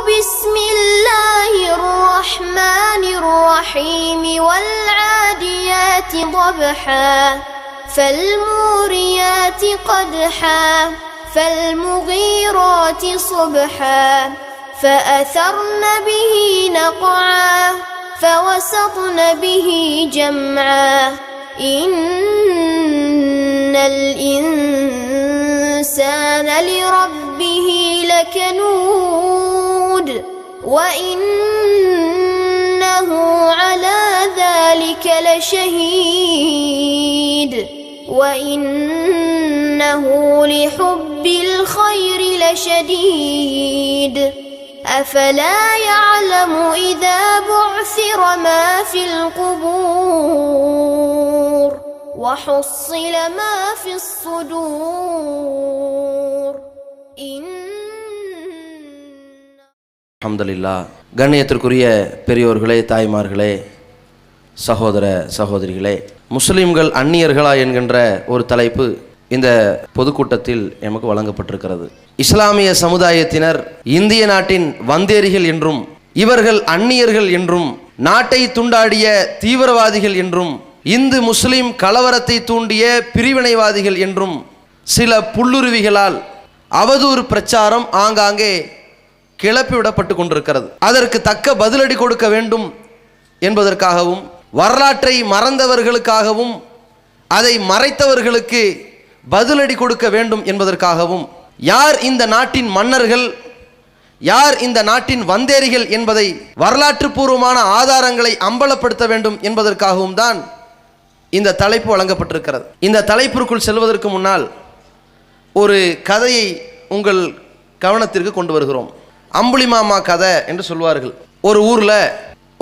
بسم الله الرحمن الرحيم والعاديات ضبحا فالموريات قدحا فالمغيرات صبحا فأثرن به نقعا فوسطن به جمعا إن الإنسان لربه لكنود وإنه على ذلك لشهيد وإنه لحب الخير لشديد أفلا يعلم إذا بعثر ما في القبور وحصل ما في الصدور அல்ஹம்துலில்லாஹ். கண்ணியத்திற்குரிய பெரியோர்களே, தாய்மார்களே, சகோதர சகோதரிகளே, முஸ்லிம்கள் அந்நியர்களா என்கின்ற ஒரு தலைப்பு இந்த பொதுக்கூட்டத்தில் எமக்கு வழங்கப்பட்டிருக்கிறது. இஸ்லாமிய சமுதாயத்தினர் இந்திய நாட்டின் வந்தேரிகள் என்றும், இவர்கள் அந்நியர்கள் என்றும், நாட்டை துண்டாடிய தீவிரவாதிகள் என்றும், இந்து முஸ்லிம் கலவரத்தை தூண்டிய பிரிவினைவாதிகள் என்றும் சில புல்லுருவிகளால் அவதூறு பிரச்சாரம் ஆங்காங்கே கிளப்பிவிடப்பட்டு கொண்டிருக்கிறது. அதற்கு தக்க பதிலடி கொடுக்க வேண்டும் என்பதற்காகவும், வரலாற்றை மறந்தவர்களுக்காகவும், அதை மறைத்தவர்களுக்கு பதிலடி கொடுக்க வேண்டும் என்பதற்காகவும், யார் இந்த நாட்டின் மன்னர்கள், யார் இந்த நாட்டின் வந்தேரிகள் என்பதை வரலாற்று பூர்வமான ஆதாரங்களை அம்பலப்படுத்த வேண்டும் என்பதற்காகவும் தான் இந்த தலைப்பு வழங்கப்பட்டிருக்கிறது. இந்த தலைப்பிற்குள் செல்வதற்கு முன்னால் ஒரு கதையை உங்கள் கவனத்திற்கு கொண்டு வருகிறோம். அம்புலிமாமா கதை என்று சொல்வார்கள். ஒரு ஊரில்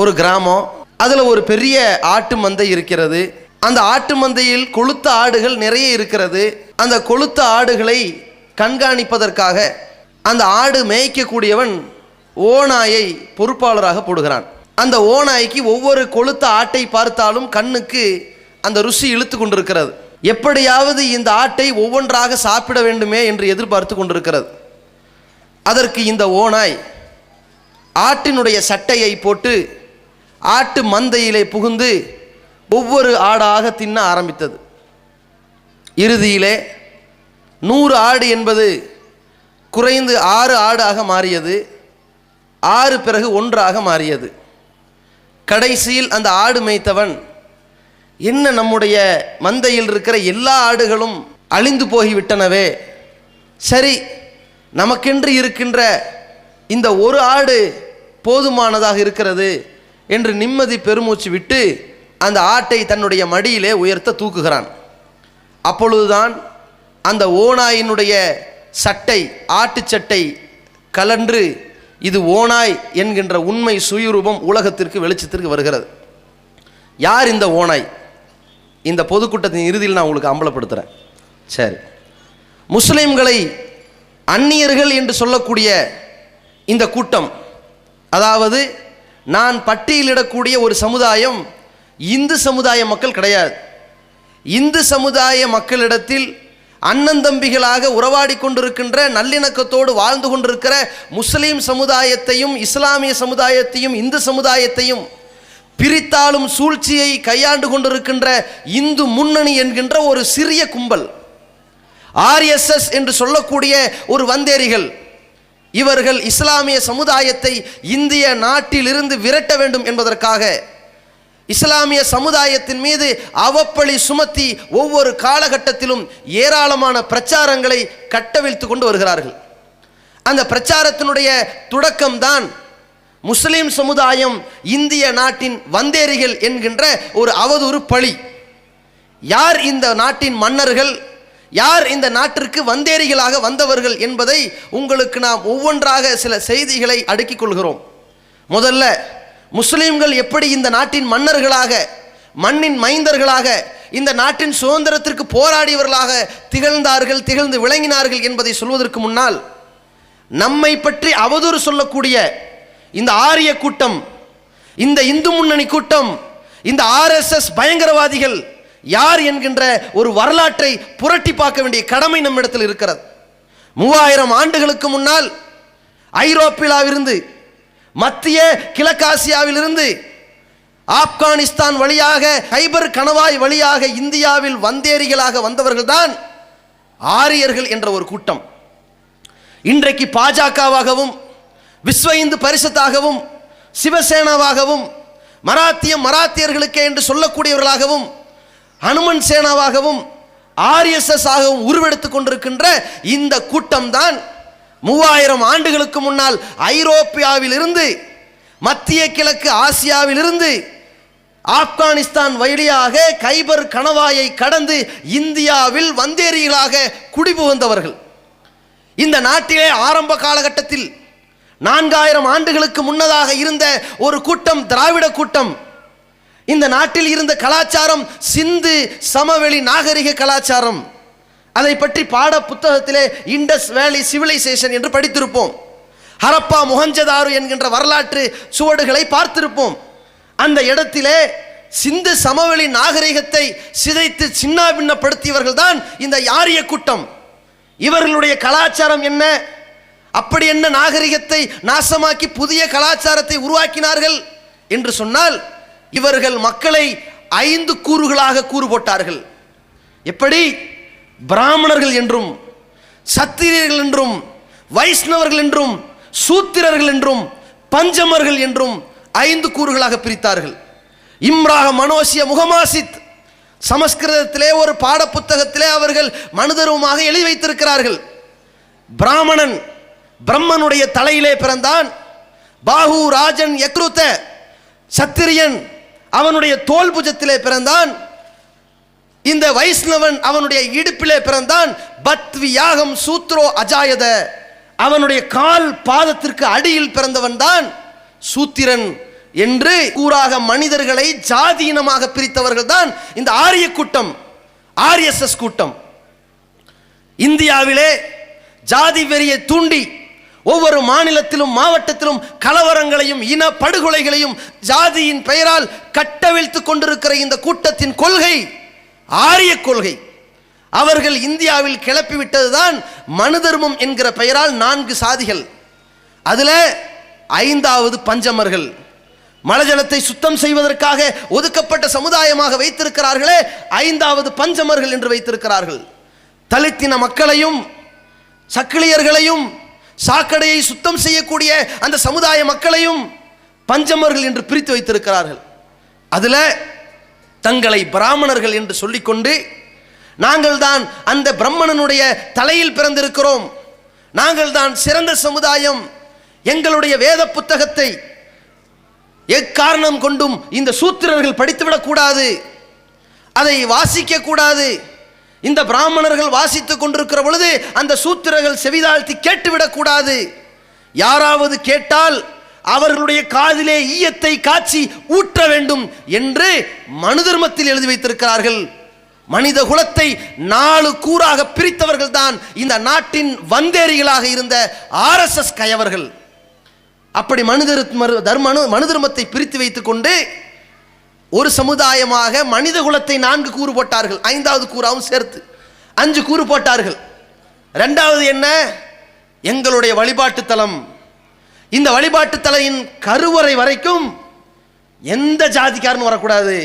ஒரு கிராமம், அதில் ஒரு பெரிய ஆட்டு மந்தை இருக்கிறது. அந்த ஆட்டு மந்தையில் கொழுத்த ஆடுகள் நிறைய இருக்கிறது. அந்த கொழுத்த ஆடுகளை கண்காணிப்பதற்காக அந்த ஆடு மேய்க்கக்கூடியவன் ஓநாயை பொறுப்பாளராக போடுகிறான். அந்த ஓநாய்க்கு ஒவ்வொரு கொழுத்த ஆட்டை பார்த்தாலும் கண்ணுக்கு அந்த ருசி இழுத்து கொண்டிருக்கிறது. எப்படியாவது இந்த ஆட்டை ஒவ்வொன்றாக சாப்பிட வேண்டுமே என்று எதிர்பார்த்து கொண்டிருக்கிறது. அதற்கு இந்த ஓநாய் ஆட்டினுடைய சட்டையை போட்டு ஆட்டு மந்தையிலே புகுந்து ஒவ்வொரு ஆடாக தின்ன ஆரம்பித்தது. இறுதியிலே 100 ஆடு என்பது குறைந்து 6 ஆடாக மாறியது. 6 பிறகு 1ஆக மாறியது. கடைசியில் அந்த ஆடு மேய்த்தவன், என்ன நம்முடைய மந்தையில் இருக்கிற எல்லா ஆடுகளும் அழிந்து போய்விட்டனவே, சரி நமக்கென்று இருக்கின்ற இந்த ஒரு ஆடு போதுமானதாக இருக்கிறது என்று நிம்மதி பெருமூச்சு விட்டு அந்த ஆட்டை தன்னுடைய மடியிலே உயர்த்த தூக்குகிறான். அப்பொழுதுதான் அந்த ஓநாயினுடைய சட்டை, ஆட்டு சட்டை கலன்று இது ஓநாய் என்கின்ற உண்மை சுயரூபம் உலகத்திற்கு வெளிச்சத்திற்கு வருகிறது. யார் இந்த ஓநாய்? இந்த பொதுக்கூட்டத்தின் இறுதியில் நான் உங்களுக்கு அம்பலப்படுத்துகிறேன். சரி, முஸ்லிம்களை அந்நியர்கள் என்று சொல்லக்கூடிய இந்த கூட்டம், அதாவது நான் பட்டியலிடக்கூடிய ஒரு சமுதாயம் இந்து சமுதாய மக்கள் கிடையாது. இந்து சமுதாய மக்களிடத்தில் அண்ணந்தம்பிகளாக உறவாடி கொண்டிருக்கின்ற, நல்லிணக்கத்தோடு வாழ்ந்து கொண்டிருக்கிற முஸ்லீம் சமுதாயத்தையும் இஸ்லாமிய சமுதாயத்தையும் இந்து சமுதாயத்தையும் பிரித்தாலும் சூழ்ச்சியை கையாண்டு கொண்டிருக்கின்ற இந்து முன்னணி என்கின்ற ஒரு சிறிய கும்பல், RSS என்று சொல்லக்கூடிய ஒரு வந்தேரிகள், இவர்கள் இஸ்லாமிய சமுதாயத்தை இந்திய நாட்டிலிருந்து விரட்ட வேண்டும் என்பதற்காக இஸ்லாமிய சமுதாயத்தின் மீது அவப்பழி சுமத்தி ஒவ்வொரு காலகட்டத்திலும் ஏராளமான பிரச்சாரங்களை கட்டவிழ்த்து கொண்டு வருகிறார்கள். அந்த பிரச்சாரத்தினுடைய தொடக்கம்தான் முஸ்லிம் சமுதாயம் இந்திய நாட்டின் வந்தேரிகள் என்கின்ற ஒரு அவதூறு பழி. யார் இந்த நாட்டின் மன்னர்கள், யார் இந்த நாட்டிற்கு வந்தேரிகளாக வந்தவர்கள் என்பதை உங்களுக்கு நாம் ஒவ்வொன்றாக சில செய்திகளை அடுக்கிக் கொள்கிறோம். முதல்ல முஸ்லிம்கள் எப்படி இந்த நாட்டின் மன்னர்களாக, மண்ணின் மைந்தர்களாக, இந்த நாட்டின் சுதந்திரத்திற்கு போராடியவர்களாக திகழ்ந்தார்கள், திகழ்ந்து விளங்கினார்கள் என்பதை சொல்வதற்கு முன்னால் நம்மை பற்றி அவதூறு சொல்லக்கூடிய இந்த ஆரிய கூட்டம், இந்த இந்து முன்னணி கூட்டம், இந்த RSS பயங்கரவாதிகள் யார் என்கின்ற ஒரு வரலாற்றை புரட்டி பார்க்க வேண்டிய கடமை நம்மிடத்தில் இருக்கிறது. 3000 ஆண்டுகளுக்கு முன்னால் ஐரோப்பியாவிலிருந்து, மத்திய கிழக்காசியாவிலிருந்து, ஆப்கானிஸ்தான் வழியாக, கைபர் கணவாய் வழியாக இந்தியாவில் வந்தேரிகளாக வந்தவர்கள்தான் ஆரியர்கள் என்ற ஒரு கூட்டம். இன்றைக்கு பாஜகவாகவும், விஸ்வ இந்து பரிஷத்தாகவும், சிவசேனாவாகவும், மராத்தியர்களுக்கே என்று சொல்லக்கூடியவர்களாகவும், ஹனுமன் சேனாவாகவும், RSS ஆகவும் உருவெடுத்துக் கொண்டிருக்கின்ற இந்த கூட்டம்தான் 3000 ஆண்டுகளுக்கு முன்னால் ஐரோப்பியாவில் இருந்து, மத்திய கிழக்கு ஆசியாவிலிருந்து, ஆப்கானிஸ்தான் வழியாக கைபர் கணவாயை கடந்து இந்தியாவில் வந்தேரிகளாக குடிபுகுந்தவர்கள். இந்த நாட்டிலே ஆரம்ப காலகட்டத்தில் 4000 ஆண்டுகளுக்கு முன்னதாக இருந்த ஒரு கூட்டம் திராவிட கூட்டம். இந்த நாட்டில் இருந்த கலாச்சாரம் சிந்து சமவெளி நாகரிக கலாச்சாரம். அதை பற்றி பாட புத்தகத்திலே இண்டஸ் வேலி சிவிலைசேஷன் என்று படித்திருப்போம். ஹரப்பா மொஹஞ்சதாரு என்கின்ற வரலாற்று சுவடுகளை பார்த்திருப்போம். அந்த இடத்திலே சிந்து சமவெளி நாகரிகத்தை சிதைத்து சின்னாபின்னப்படுத்தியவர்கள் தான் இந்த ஆரிய கூட்டம். இவர்களுடைய கலாச்சாரம் என்ன, அப்படி என்ன நாகரிகத்தை நாசமாக்கி புதிய கலாச்சாரத்தை உருவாக்கினார்கள் என்று சொன்னால், இவர்கள் மக்களை 5 கூறுகளாக கூறு போட்டார்கள். எப்படி? பிராமணர்கள் என்றும், சத்திரியர்கள் என்றும், வைஷ்ணவர்கள் என்றும், சூத்திரர்கள் என்றும், பஞ்சமர்கள் என்றும் 5 கூறுகளாக பிரித்தார்கள். இம்ராக மனோசிய முகமாசித் சமஸ்கிருதத்திலே ஒரு பாட புத்தகத்திலே அவர்கள் மனுதர்வமாக எழுதி வைத்திருக்கிறார்கள். பிராமணன் பிரம்மனுடைய தலையிலே பிறந்தான். பாஹு ராஜன் யக்ருத சத்திரியன் அவனுடைய தோல் புஜத்திலே பிறந்தான். இந்த வைஷ்ணவன் அவனுடைய இடுப்பிலே பிறந்தான். பத்வி யாகம் சூத்ரோ அஜாயத அவனுடைய கால் பாதத்திற்கு அடியில் பிறந்தவன் தான் சூத்திரன் என்று கூறாக மனிதர்களை ஜாதீனமாக பிரித்தவர்கள் தான் இந்த ஆரிய கூட்டம், RSS கூட்டம். இந்தியாவிலே ஜாதி வெறியை தூண்டி ஒவ்வொரு மாநிலத்திலும் மாவட்டத்திலும் கலவரங்களையும் இன படுகொலைகளையும் ஜாதியின் பெயரால் கட்டவிழ்த்து கொண்டிருக்கிற இந்த கூட்டத்தின் கொள்கை ஆரிய கொள்கை. அவர்கள் இந்தியாவில் கிளப்பிவிட்டதுதான் மனு தர்மம் என்கிற பெயரால் 4 சாதிகள். அதில் 5வது பஞ்சமர்கள். மலஜலத்தை சுத்தம் செய்வதற்காக ஒதுக்கப்பட்ட சமுதாயமாக வைத்திருக்கிறார்களே, 5வது பஞ்சமர்கள் என்று வைத்திருக்கிறார்கள். தலித்தின மக்களையும் சக்கிலியர்களையும் சாக்கடையை சுத்தம் செய்யக்கூடிய அந்த சமுதாய மக்களையும் பஞ்சமர்கள் என்று பிரித்து வைத்திருக்கிறார்கள். அதில் தங்களை பிராமணர்கள் என்று சொல்லிக்கொண்டு, நாங்கள் தான் அந்த பிரம்மணனுடைய தலையில் பிறந்திருக்கிறோம், நாங்கள் தான் சிறந்த சமுதாயம், எங்களுடைய வேத புத்தகத்தை எக்காரணம் கொண்டும் இந்த சூத்திரர்கள் படித்துவிடக்கூடாது, அதை வாசிக்க கூடாது, இந்த பிராமணர்கள் வாசித்துக் கொண்டிருக்கிற பொழுது அந்த சூத்திரர்கள் செவிதாழ்த்தி கேட்டுவிடக்கூடாது, யாராவது கேட்டால் அவர்களுடைய காதிலே ஈயத்தை காய்ச்சி ஊற்ற வேண்டும் என்று மனு தர்மத்தில் எழுதி வைத்திருக்கிறார்கள். மனித குலத்தை 4 கூறாக பிரித்தவர்கள் தான் இந்த நாட்டின் வந்தேரிகளாக இருந்த RSS கயவர்கள். அப்படி மனு தர்மத்தை பிரித்து வைத்துக் கொண்டு ஒரு சமுதாயமாக மனித குலத்தை 4 கூறு போட்டார்கள். 5வது கூறாவும் சேர்த்து 5 கூறு போட்டார்கள். 2வது என்ன? எங்களுடைய வழிபாட்டு தலம். இந்த வழிபாட்டு தலையின் கருவறை வரைக்கும் எந்த ஜாதிக்காரனும் வரக்கூடாது,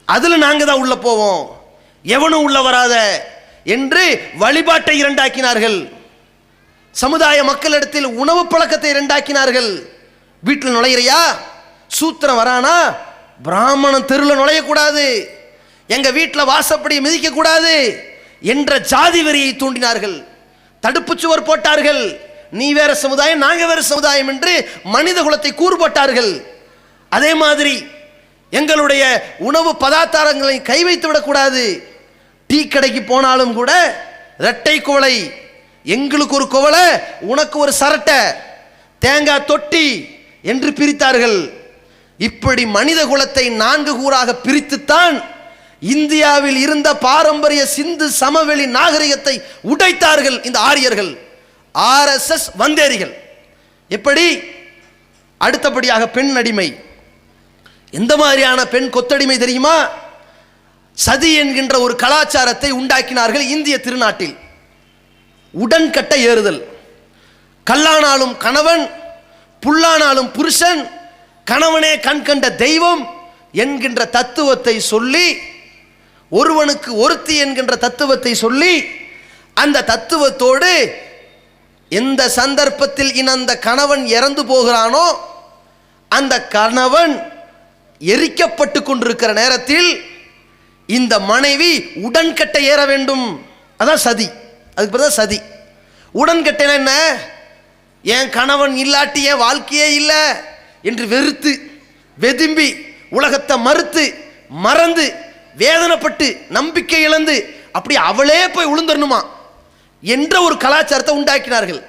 அதில் நாங்கள் தான் உள்ள போவோம், எவனும் உள்ள வராத என்று வழிபாட்டை 2 ஆக்கினார்கள். சமுதாய மக்களிடத்தில் உணவு பழக்கத்தை 2 ஆக்கினார்கள். வீட்டில் நுழையிறையா, சூத்திரம் வரானா, பிராமணன் தெருவில் நுழையக்கூடாது, எங்க வீட்டில் வாசப்படி மிதிக்க கூடாது என்ற ஜாதி வெறியை தூண்டினார்கள். தடுப்பு சுவர் போட்டார்கள். நீ வேற சமுதாயம், நாங்க வேற சமுதாயம் என்று மனித குலத்தை கூறு போட்டார்கள். அதே மாதிரி எங்களுடைய உணவு பதார்த்தங்களை கை வைத்து விடக்கூடாது. டீ கடைக்கு போனாலும் கூட இரட்டை குவளை, எங்களுக்கு ஒரு குவளை, உனக்கு ஒரு சரட்டை, தேங்காய் தொட்டி என்று பிரித்தார்கள். இப்படி மனித குலத்தை 4 கூறாக பிரித்துத்தான் இந்தியாவில் இருந்த பாரம்பரிய சிந்து சமவெளி நாகரிகத்தை உடைத்தார்கள் இந்த ஆரியர்கள், RSS வந்தேரிகள். எப்படி? அடுத்தபடியாக பெண் அடிமை. எந்த மாதிரியான பெண் கொத்தடிமை தெரியுமா? சதி என்கின்ற ஒரு கலாச்சாரத்தை உண்டாக்கினார்கள் இந்திய திருநாட்டில். உடன்கட்டை ஏறுதல், கல்லானாலும் கணவன், புல்லானாலும் புருஷன், கணவனே கண் கண்ட தெய்வம் என்கின்ற தத்துவத்தை சொல்லி, ஒருவனுக்கு ஒருத்தி என்கின்ற தத்துவத்தை சொல்லி, அந்த தத்துவத்தோடு எந்த சந்தர்ப்பத்தில் அந்த கணவன் இறந்து போகிறானோ அந்த கணவன் எரிக்கப்பட்டு கொண்டிருக்கிற நேரத்தில் இந்த மனைவி உடன்கட்டை ஏற வேண்டும். அதான் சதி. அதுக்கு பிறகு சதி. உடன்கட்டை என்ன? என் கணவன் இல்லாட்டி என் வாழ்க்கையே இல்லை என்று வெறுத்து வெதும்பி உலகத்தை மறுத்து மறந்து வேதனைப்பட்டு நம்பிக்கை இழந்து அப்படி அவளே போய் விழுந்துடணுமா என்ற ஒரு கலாச்சாரத்தை உண்டாக்கினார்கள்.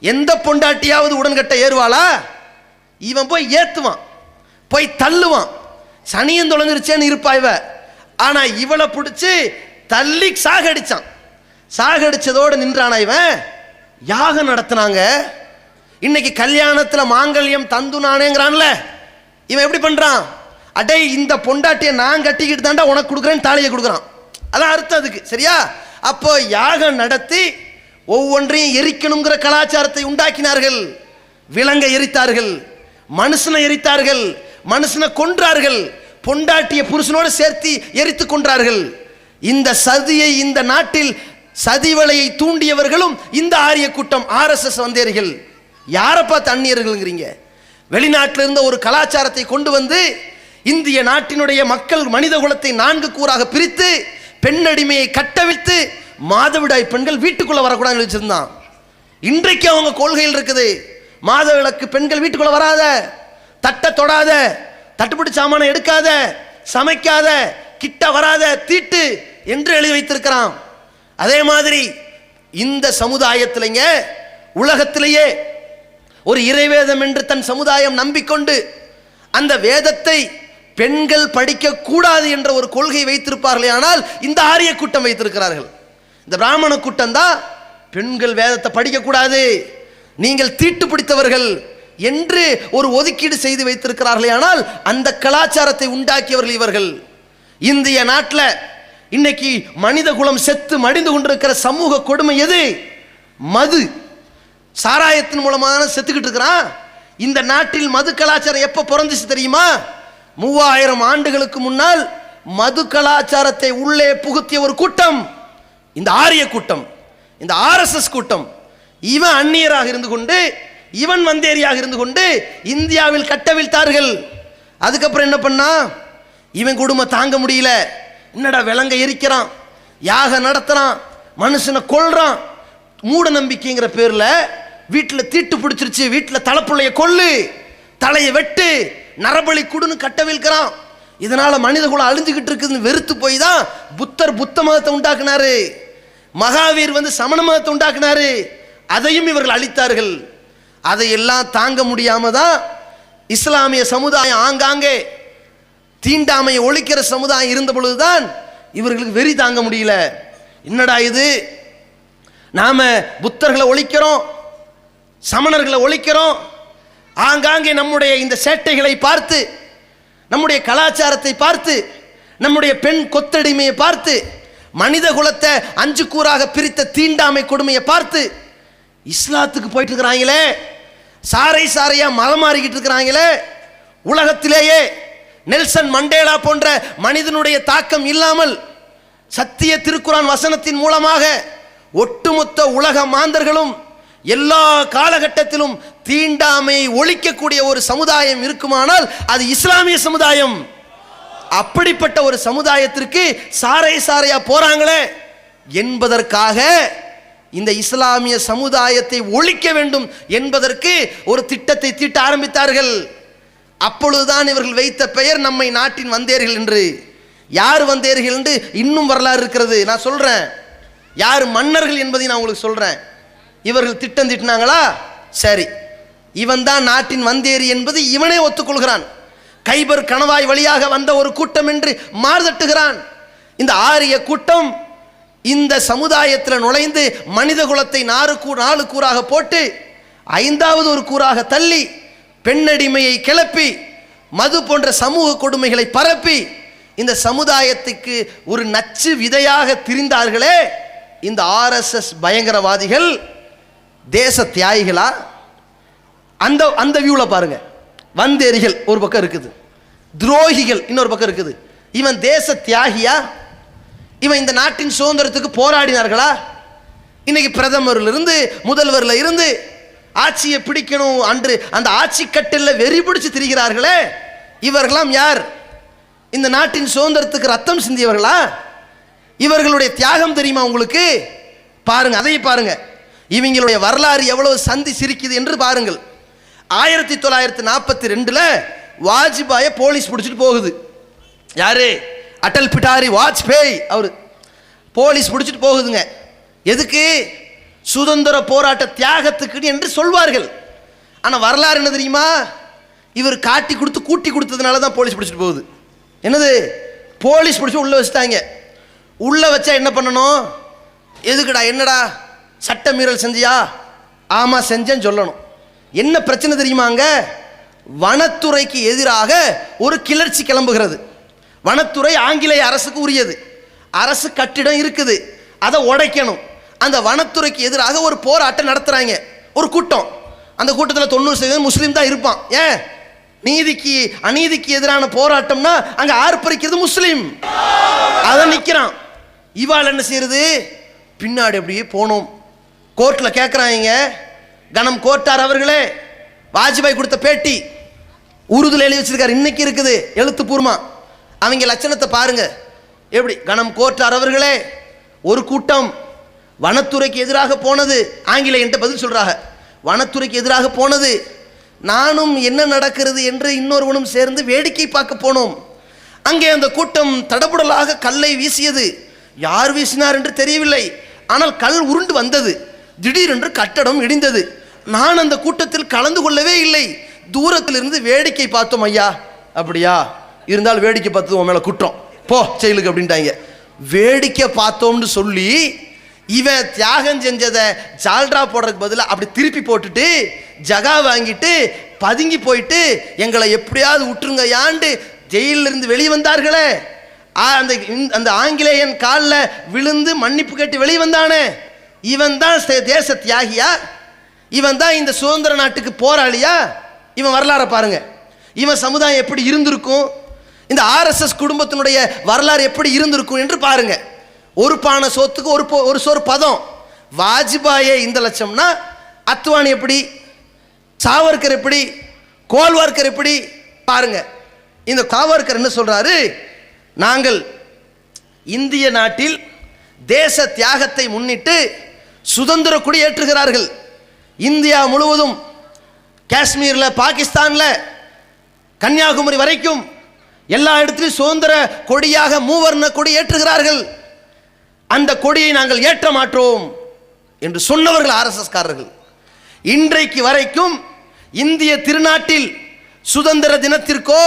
எந்த பொண்டாட்டியாவது உடன்கட்டை ஏறுவாளா? இவன் போய் ஏத்துவான், போய் தள்ளுவான். சனியன் தொலைஞ்சிருச்சேன்னு இருப்பா இவ. ஆனா இவளை பிடிச்சி தள்ளி சாகடிச்சான். சாகடிச்சதோடு நின்றானா இவன். யாகம் நடத்தினாங்க. இன்னைக்கு கல்யாணத்துல மாங்கல்யம் தந்து நானேங்கிறான்ல, இவன் எப்படி பண்றான்? அடே, இந்த பொண்டாட்டியை நான் கட்டிக்கிட்டு தாண்டா உனக்கு கொடுக்குறேன்னு தாலியை கொடுக்குறான். அதான் அர்த்தம் அதுக்கு. சரியா? அப்போ யாகம் நடத்தி ஒவ்வொன்றையும் எரிக்கணுங்கிற கலாச்சாரத்தை உண்டாக்கினார்கள். விலங்கை எரித்தார்கள், மனுஷனை எரித்தார்கள், மனுஷனை கொன்றார்கள், பொண்டாட்டிய புருஷனோடு சேர்த்து எரித்து கொன்றார்கள். இந்த சதியை, இந்த நாட்டில் சதிவலையை தூண்டியவர்களும் இந்த ஆரிய கூட்டம், RSS வந்தேர்கள். யாரை பார்த்து அந்நியர்கள்ங்கிறீங்க? வெளிநாட்டில் இருந்த ஒரு கலாச்சாரத்தை கொண்டு வந்து இந்திய நாட்டினுடைய மக்கள் மனித குலத்தை 4 கூறாக பிரித்து பெண்ணடிமையை கட்டவிழ்த்து மாதவிடாய் பெண்கள் வீட்டுக்குள்ள வரக்கூடாதுன்னு வச்சிருந்தான். இன்றைக்கு அவங்க கொள்கையில் இருக்குது, மாதவிலக்கு பெண்கள் வீட்டுக்குள்ள வராத, தட்டை தொடாத, தட்டுப்பட்டு சாமான எடுக்காத, சமைக்காத, கிட்ட வராத, தீட்டு என்று எழுதி வைத்திருக்கிறான். அதே மாதிரி இந்த சமுதாயத்திலேங்க உலகத்திலேயே ஒரு இறைவேதம் என்று தன் சமுதாயம் நம்பிக்கொண்டு அந்த வேதத்தை பெண்கள் படிக்க கூடாது என்ற ஒரு கொள்கை வைத்திருப்பார்களே, ஆனால் இந்த ஆரிய கூட்டம் வைத்திருக்கிறார்கள். இந்த பிராமண கூட்டம் தான் பெண்கள் வேதத்தை படிக்க கூடாது, நீங்கள் தீட்டு பிடித்தவர்கள் என்று ஒரு ஒதுக்கீடு செய்து வைத்திருக்கிறார்களே, ஆனால் அந்த கலாச்சாரத்தை உண்டாக்கியவர்கள் இவர்கள். இந்திய நாட்டில் இன்னைக்கு மனித குலம் செத்து மடிந்து கொண்டிருக்கிற சமூக கொடுமை எது? மது. சாராயத்தின் மூலமாக செத்துக்கிட்டு இருக்கிறான். இந்த நாட்டில் மது கலாச்சாரம் எப்ப பிறந்துச்சு தெரியுமா? 3000 ஆண்டுகளுக்கு முன்னால் மது கலாச்சாரத்தை உள்ளே புகுத்திய ஒரு கூட்டம் இந்த ஆரிய கூட்டம், இந்த RSS கூட்டம். இவன் அந்நியராக இருந்து கொண்டு, இவன் வந்தேரியாக இருந்து கொண்டு இந்தியாவில் கட்டவிழ்த்தார்கள். அதுக்கப்புறம் என்ன பண்ணா? இவன் குடும்பம் தாங்க முடியல. என்னடா விலங்க எரிக்கிறான், யாக நடத்துறான், மனுஷனை கொல்றான், மூட நம்பிக்கைங்கிற பேர்ல வீட்டில் தீட்டு பிடிச்சிருச்சு, வீட்டில் தலைப்புள்ளைய கொல்லு, தலையை வெட்டு, நரபலி குடுன்னு கட்டவிழ்க்கிறான். இதனால மனித குலம் அழிஞ்சுக்கிட்டு இருக்குதுன்னு வெறுத்து போய் தான் புத்தர் புத்த மதத்தை உண்டாக்குனாரு, மகாவீர் வந்து சமண மதத்தை உண்டாக்குனாரு. அதையும் இவர்கள் அழித்தார்கள். அதையெல்லாம் தாங்க முடியாம தான் இஸ்லாமிய சமுதாயம் ஆங்காங்கே தீண்டாமையை ஒழிக்கிற சமுதாயம் இருந்த பொழுதுதான் இவர்களுக்கு வெறி தாங்க முடியல. என்னடா இது, நாம புத்தர்களை ஒழிக்கிறோம், சமணர்களை ஒழிக்கிறோம், ஆங்காங்கே நம்முடைய இந்த சேட்டைகளை பார்த்து, நம்முடைய கலாச்சாரத்தை பார்த்து, நம்முடைய பெண் கொத்தடிமையை பார்த்து, மனித குலத்தை 5 கூறாக பிரித்த தீண்டாமை கொடுமையை பார்த்து இஸ்லாத்துக்கு போயிட்டு இருக்கிறாங்களே, சாரை சாரையா மதம் மாறிக்கிட்டு இருக்கிறாங்களே. உலகத்திலேயே நெல்சன் மண்டேலா போன்ற மனிதனுடைய தாக்கம் இல்லாமல் சத்திய திருக்குரான் வசனத்தின் மூலமாக ஒட்டுமொத்த உலக மாந்தர்களும் எல்லா காலகட்டத்திலும் தீண்டாமை ஒழிக்கக்கூடிய ஒரு சமுதாயம் இருக்குமானால் அது இஸ்லாமிய சமுதாயம். அப்படிப்பட்ட ஒரு சமுதாயத்திற்கு சாரை சாரையா போறாங்களே என்பதற்காக இந்த இஸ்லாமிய சமுதாயத்தை ஒழிக்க வேண்டும் என்பதற்கு ஒரு திட்டத்தை தீட்ட ஆரம்பித்தார்கள். அப்பொழுதுதான் இவர்கள் வைத்த பெயர் நம்மை நாட்டின் வந்தேர்கள் என்று. யார் வந்தேர்கள் என்று இன்னும் வரலாறு இருக்கிறது. நான் சொல்றேன், யார் மன்னர்கள் என்பதை நான் உங்களுக்கு சொல்றேன். இவர்கள் திட்டம் திட்டினாங்களா? சரி, இவன் தான் நாட்டின் வந்தேரி என்பது இவனே ஒத்துக்கொள்கிறான். கைபர் கணவாய் வழியாக வந்த ஒரு கூட்டம் என்று மாறுதட்டுகிறான். இந்த ஆரிய கூட்டம் இந்த சமுதாயத்தில் நுழைந்து மனித குலத்தை 4 கூறாக போட்டு 5வது ஒரு கூறாக தள்ளி பெண்ணடிமையை கிளப்பி மது போன்ற சமூக கொடுமைகளை பரப்பி இந்த சமுதாயத்துக்கு ஒரு நச்சு விதையாக திரிந்தார்களே இந்த RSS பயங்கரவாதிகள். தேச தியாகிகளா? அந்த அந்த வியூவில் பாருங்க. வந்தேரிகள் ஒரு பக்கம் இருக்குது, துரோகிகள் இன்னொரு பக்கம் இருக்குது. இவன் தேச தியாகியா? இவன் இந்த நாட்டின் சுதந்திரத்துக்கு போராடினார்களா? இன்னைக்கு பிரதமர்ல இருந்து முதல்வர்ல இருந்து ஆட்சியை பிடிக்கணும் அன்று அந்த ஆட்சி கட்டில் வெறி பிடிச்சு திரிகிறார்களே, இவர்களாம் யார்? இந்த நாட்டின் சுதந்திரத்துக்கு ரத்தம் சிந்தியவர்களா? இவர்களுடைய தியாகம் தெரியுமா உங்களுக்கு? பாருங்க, அதை பாருங்க. இவங்களுடைய வரலாறு எவ்வளவு சந்தி சிரிக்குது என்று பாருங்கள். 1942 வாஜ்பாயை போலீஸ் பிடிச்சிட்டு போகுது. யாரு? அடல் பிடாரி வாஜ்பேயி. அவர் போலீஸ் பிடிச்சிட்டு போகுதுங்க. எதுக்கு? சுதந்திர போராட்ட தியாகத்துக்கு என்று சொல்வார்கள். ஆனால் வரலாறு என்ன தெரியுமா? இவர் காட்டி கொடுத்து கூட்டி கொடுத்ததுனால தான் போலீஸ் பிடிச்சிட்டு போகுது. என்னது? போலீஸ் பிடிச்சி உள்ள வச்சுட்டாங்க. உள்ள வச்சா என்ன பண்ணணும்? எதுக்குடா, என்னடா சட்ட மீறல் செஞ்சியா? ஆமா செஞ்சேன்னு சொல்லணும். என்ன பிரச்சனை தெரியுமாங்க? வனத்துறைக்கு எதிராக ஒரு கிளர்ச்சி கிளம்புகிறது. வனத்துறை ஆங்கிலேய அரசுக்கு உரியது. அரசு கட்டிடம் இருக்குது, அதை உடைக்கணும். அந்த வனத்துறைக்கு எதிராக ஒரு போராட்டம் நடத்துறாங்க, ஒரு கூட்டம். அந்த கூட்டத்தில் 90% முஸ்லீம் தான் இருப்பான். ஏன்? நீதிக்கு அநீதிக்கு எதிரான போராட்டம்னா அங்க ஆர்ப்பரிக்கிறது முஸ்லீம். அதான் நிக்கிறான். இவாள் என்ன செய்யறது? பின்னாடி அப்படியே போனோம். கோர்ட்ல கேட்கிறாங்க, கனம் கோட்டார் அவர்களே, வாஜ்பாய் கொடுத்த பேட்டி உருதுல எழுதி வச்சிருக்காரு, இன்னைக்கு இருக்குது எழுத்துப்பூர்வமா. அவங்க லட்சணத்தை பாருங்க எப்படி. கனம் கோட்டார் அவர்களே, ஒரு கூட்டம் வனத்துறைக்கு எதிராக போனது. ஆங்கிலேயன்ட்ட பதில் சொல்றாங்க, வனத்துறைக்கு எதிராக போனது. நானும் என்ன நடக்கிறது என்று இன்னொருவனும் சேர்ந்து வேடிக்கை பார்க்க போனோம். அங்கே அந்த கூட்டம் தடபுடலாக கல்லை வீசியது. யார் வீசினார் என்று தெரியவில்லை, ஆனால் கல் உருண்டு வந்தது. திடீரென்று கட்டடம் இடிந்தது. நான் அந்த கூட்டத்தில் கலந்து கொள்ளவே இல்லை, தூரத்தில் இருந்து வேடிக்கை பார்த்தோம். ஐயா, அப்படியா? இருந்தால் வேடிக்கை பார்த்தது உன் மேல குற்றம், போ செயலுக்கு அப்படின்ட்டாங்க. வேடிக்கை பார்த்தோம்னு சொல்லி இவன் தியாகம் செஞ்சதை ஜால்ரா போடுறதுக்கு பதிலாக அப்படி திருப்பி போட்டுட்டு ஜகா வாங்கிட்டு பதுங்கி போயிட்டு எங்களை எப்படியாவது விட்டுருங்க யாண்டு ஜெயிலில் இருந்து வெளியே வந்தார்களே. அந்த அந்த ஆங்கிலேயன் காலில் விழுந்து மன்னிப்பு கேட்டு வெளியே வந்தானே, இவன் தான் தேச தியாகியா? இவன் தான் இந்த சுதந்திர நாட்டுக்கு போராளியா? இவன் வரலாறை பாருங்க. இவன் சமுதாயம் எப்படி இருந்திருக்கும், இந்த ஆர்எஸ்எஸ் குடும்பத்தினுடைய வரலாறு எப்படி இருந்திருக்கும் என்று பாருங்க. ஒரு பானை சோத்துக்கு ஒரு சோறு பதம். வாஜ்பாயே இந்த லட்சம்னா அத்வானி எப்படி, சாவர்கர் எப்படி, கோல்வார்கர் எப்படி பாருங்க. இந்த சாவர்கர் என்ன சொல்றாரு? நாங்கள் இந்திய நாட்டில் தேச தியாகத்தை முன்னிட்டு சுதந்திர கொடி ஏற்றுகிறார்கள். இந்தியா முழுவதும், காஷ்மீர்ல, பாகிஸ்தான்ல, கன்னியாகுமரி வரைக்கும் எல்லா இடத்திலும் சுதந்திர கொடியாக மூவர்ண கொடி ஏற்றுகிறார்கள். அந்த கொடியை நாங்கள் ஏற்ற மாட்டோம் என்று சொன்னவர்கள் ஆர்எஸ்எஸ் காரர்கள். இன்றைக்கு வரைக்கும் இந்திய திருநாட்டில் சுதந்திர தினத்திற்கோ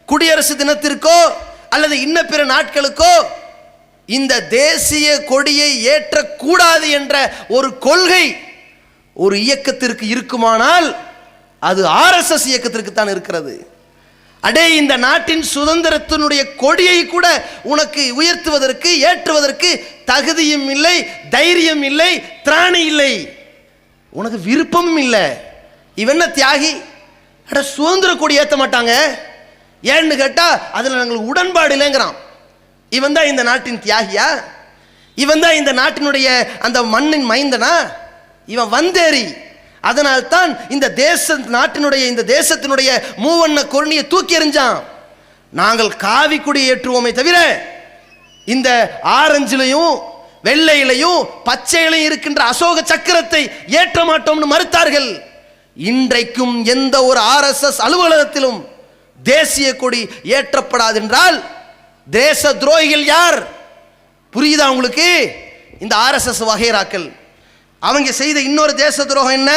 குடியரசு தினத்திற்கோ அல்லது இன்ன பிற நாட்களுக்கோ இந்த தேசிய கொடியை ஏற்றக்கூடாது என்ற ஒரு கொள்கை ஒரு இயக்கத்திற்கு இருக்குமானால் அது ஆர்எஸ்எஸ் இயக்கத்திற்கு தான் இருக்கிறது. அடே, இந்த நாட்டின் சுதந்திரத்தினுடைய கொடியை கூட உனக்கு உயர்த்துவதற்கு ஏற்றுவதற்கு தகுதியும் இல்லை, தைரியம் இல்லை, திராணி இல்லை, உனக்கு விருப்பமும் இல்லை. இவன் என்ன தியாகி? அட, சுதந்திர கொடி ஏற்ற மாட்டாங்க ஏன்னு கேட்டா அதுல நாங்களுக்கு உடன்பாடு இல்லைங்கிறான். இவன் தான் இந்த நாட்டின் தியாகியா? இவன் தான் இந்த நாட்டினுடைய அந்த மண்ணின் மைந்தனா? இவன் வந்தேறி. அதனால்தான் இந்த நாட்டினுடைய இந்த தேசத்தினுடைய மூவண்ண கொடியை தூக்கி எறிஞ்சான். நாங்கள் காவி கொடி ஏற்றுவோமே தவிர இந்த ஆரஞ்சிலையும் வெள்ளையிலையும் பச்சையிலையும் இருக்கின்ற அசோக சக்கரத்தை ஏற்ற மாட்டோம்னு மறுத்தார்கள். இன்றைக்கும் எந்த ஒரு ஆர்எஸ்எஸ் அலுவலகத்திலும் தேசிய கொடி ஏற்றப்படாது என்றால் தேச துரோகிகள் யார்? புரியுதா உங்களுக்கு? இந்த ஆர்எஸ்எஸ் வகைராக்கள். அவங்க செய்த இன்னொரு தேச துரோகம் என்ன?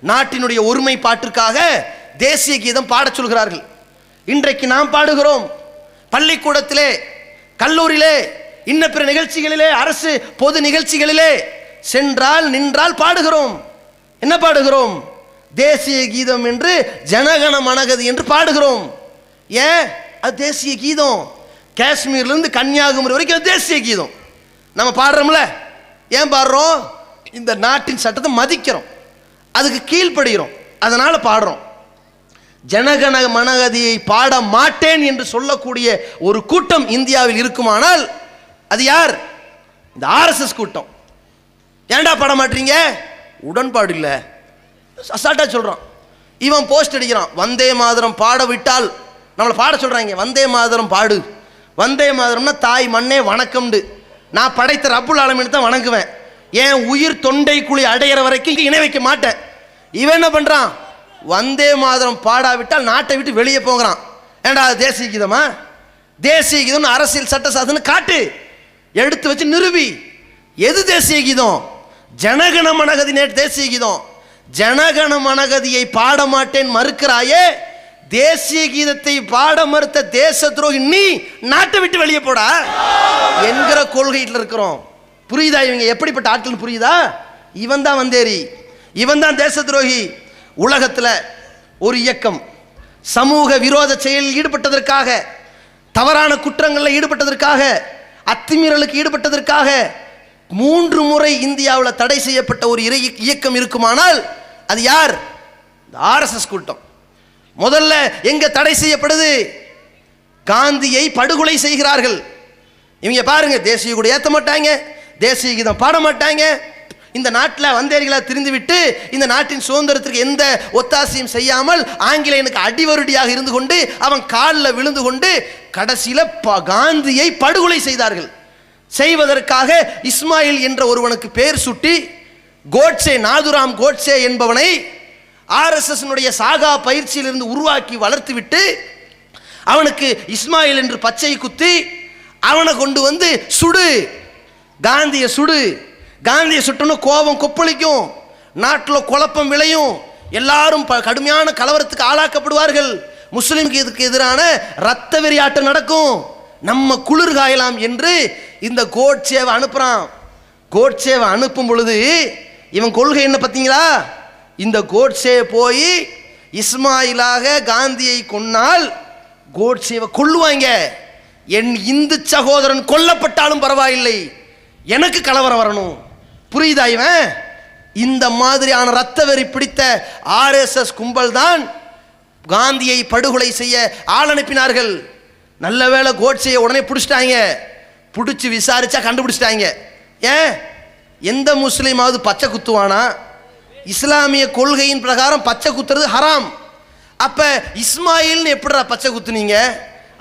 நாட்டினுடைய ஒருமைப்பாட்டிற்காக தேசிய கீதம் பாடச் சொல்கிறார்கள். இன்றைக்கு நாம் பாடுகிறோம். பள்ளிக்கூடத்திலே, கல்லூரியிலே, இன்ன பிற நிகழ்ச்சிகளிலே, அரசு பொது நிகழ்ச்சிகளிலே சென்றால் நின்றால் பாடுகிறோம். என்ன பாடுகிறோம்? தேசிய கீதம் என்று ஜனகண மனகதி என்று பாடுகிறோம். ஏன்? அது தேசிய கீதம். காஷ்மீர்லேருந்து கன்னியாகுமரி வரைக்கும் தேசிய கீதம் நம்ம பாடுறோம்ல. ஏன் பாடுறோம்? இந்த நாட்டின் சட்டத்தை மதிக்கிறோம், அதுக்கு கீழ்ப்படுகிறோம், அதனால பாடுறோம். ஜனகண மனகதியை பாட மாட்டேன் என்று சொல்லக்கூடிய ஒரு கூட்டம் இந்தியாவில் இருக்குமானால் அது யார்? இந்த ஆர்எஸ்எஸ் கூட்டம். ஏன்டா பாட மாட்டீங்க? உடன்பாடு இல்லை, அசால்ட்டா சொல்றான். இவன் போஸ்ட் அடிக்கிறான், வந்தே மாதரம் பாட விட்டால் நம்மளை பாட சொல்றாங்க. வந்தே மாதரம் பாடு, வந்தே மாதரம்னா தாய் மண்ணே வணக்கம்ண்டு. நான் படைத்த ரப்புல் ஆலமீன் தான் வணங்குவேன், என் உயிர் தொண்டை குழி அடையிற வரைக்கும் இணை வைக்க மாட்டேன். இவன் என்ன பண்றான்? வந்தே மாதரம் பாடாவிட்டால் நாட்டை விட்டு வெளியே போகிறான். ஏண்டா அது தேசிய கீதமா? தேசிய கீதம் அரசியல் சட்ட சாசன காட்டு, எடுத்து வச்சு நிறுவி. எது தேசிய கீதம்? ஜனகண மனகதி தேசிய கீதம். ஜனகண மனகதியை பாட மாட்டேன் மறுக்கிறாயே, தேசிய கீதத்தை பாட மறுத்த தேச துரோகி நீ, நாட்டை விட்டு வெளியே போடா என்கிற கொள்கையில் இருக்கிறோம். புரியுதா? இவங்க எப்படிப்பட்ட ஆட்கள் புரியுதா? இவன் தான் வந்தேரி, இவன் தான் தேச துரோகி. உலகத்தில் ஒரு இயக்கம் சமூக விரோத செயலில் ஈடுபட்டதற்காக, தவறான குற்றங்களில் ஈடுபட்டதற்காக, அத்துமீறலுக்கு ஈடுபட்டதற்காக 3 முறை இந்தியாவில் தடை செய்யப்பட்ட ஒரு இயக்கம் இருக்குமானால் அது யார்? ஆர்எஸ்எஸ் கூட்டம். முதல்ல எங்க தடை செய்யப்படுது? காந்தியை படுகொலை செய்கிறார்கள். இவங்க பாருங்க, தேசிய கூட ஏற்ற மாட்டாங்க, தேசிய கீதம் பாட மாட்டாங்க. இந்த நாட்டில் வந்தேரிகளா திரிந்து விட்டு இந்த நாட்டின் சுதந்திரத்திற்கு எந்த ஒத்தாசையும் செய்யாமல் ஆங்கிலேயனுக்கு அடிவருடியாக இருந்து கொண்டு அவன் காலில் விழுந்து கொண்டு கடைசியில் காந்தியை படுகொலை செய்தார்கள். செய்வதற்காக இஸ்மாயில் என்ற ஒருவனுக்கு பேர் சுட்டி கோட்சே, நாதுராம் கோட்சே என்பவனை ஆர்எஸ்எஸ் சாகா பயிற்சியிலிருந்து உருவாக்கி வளர்த்து விட்டு அவனுக்கு இஸ்மாயில் என்று பச்சை குத்தி அவனை கொண்டு வந்து சுடு, காந்தியை சுடு. காந்தியை சுட்டோன்னு கோபம் கொப்பளிக்கும், நாட்டில் குழப்பம் விளையும், எல்லாரும் கடுமையான கலவரத்துக்கு ஆளாக்கப்படுவார்கள். முஸ்லிம்க்கு இதுக்கு எதிரான ரத்த வெறியாட்டம் நடக்கும், நம்ம குளிர் காயலாம் என்று இந்த கோட்சேவை அனுப்புறான். கோட்சேவை அனுப்பும் பொழுது இவன் கொள்கை என்ன பார்த்தீங்களா? இந்த கோட்சே போய் இஸ்மாயிலாக காந்தியை கொன்னால் கோட்சேவை கொல்லுவாங்க. என் இந்து சகோதரன் கொல்லப்பட்டாலும் பரவாயில்லை, எனக்கு கலவரம் வரணும். புரியுதா? இவன் இந்த மாதிரியான ரத்த வெறி பிடித்த ஆர்எஸ்எஸ் கும்பல் தான் காந்தியை படுகொலை செய்ய ஆள் அனுப்பினார்கள். நல்ல வேளை கோட்சேயை உடனே பிடிச்சிட்டாங்க. பிடிச்சி விசாரிச்சா கண்டுபிடிச்சிட்டாங்க. ஏன்? எந்த முஸ்லீமாவது பச்சை குத்துவானா? இஸ்லாமிய கொள்கையின் பிரகாரம் பச்சை குத்துறது ஹராம். அப்ப இஸ்மாயில்னு எப்படிடா பச்சை குத்துனீங்க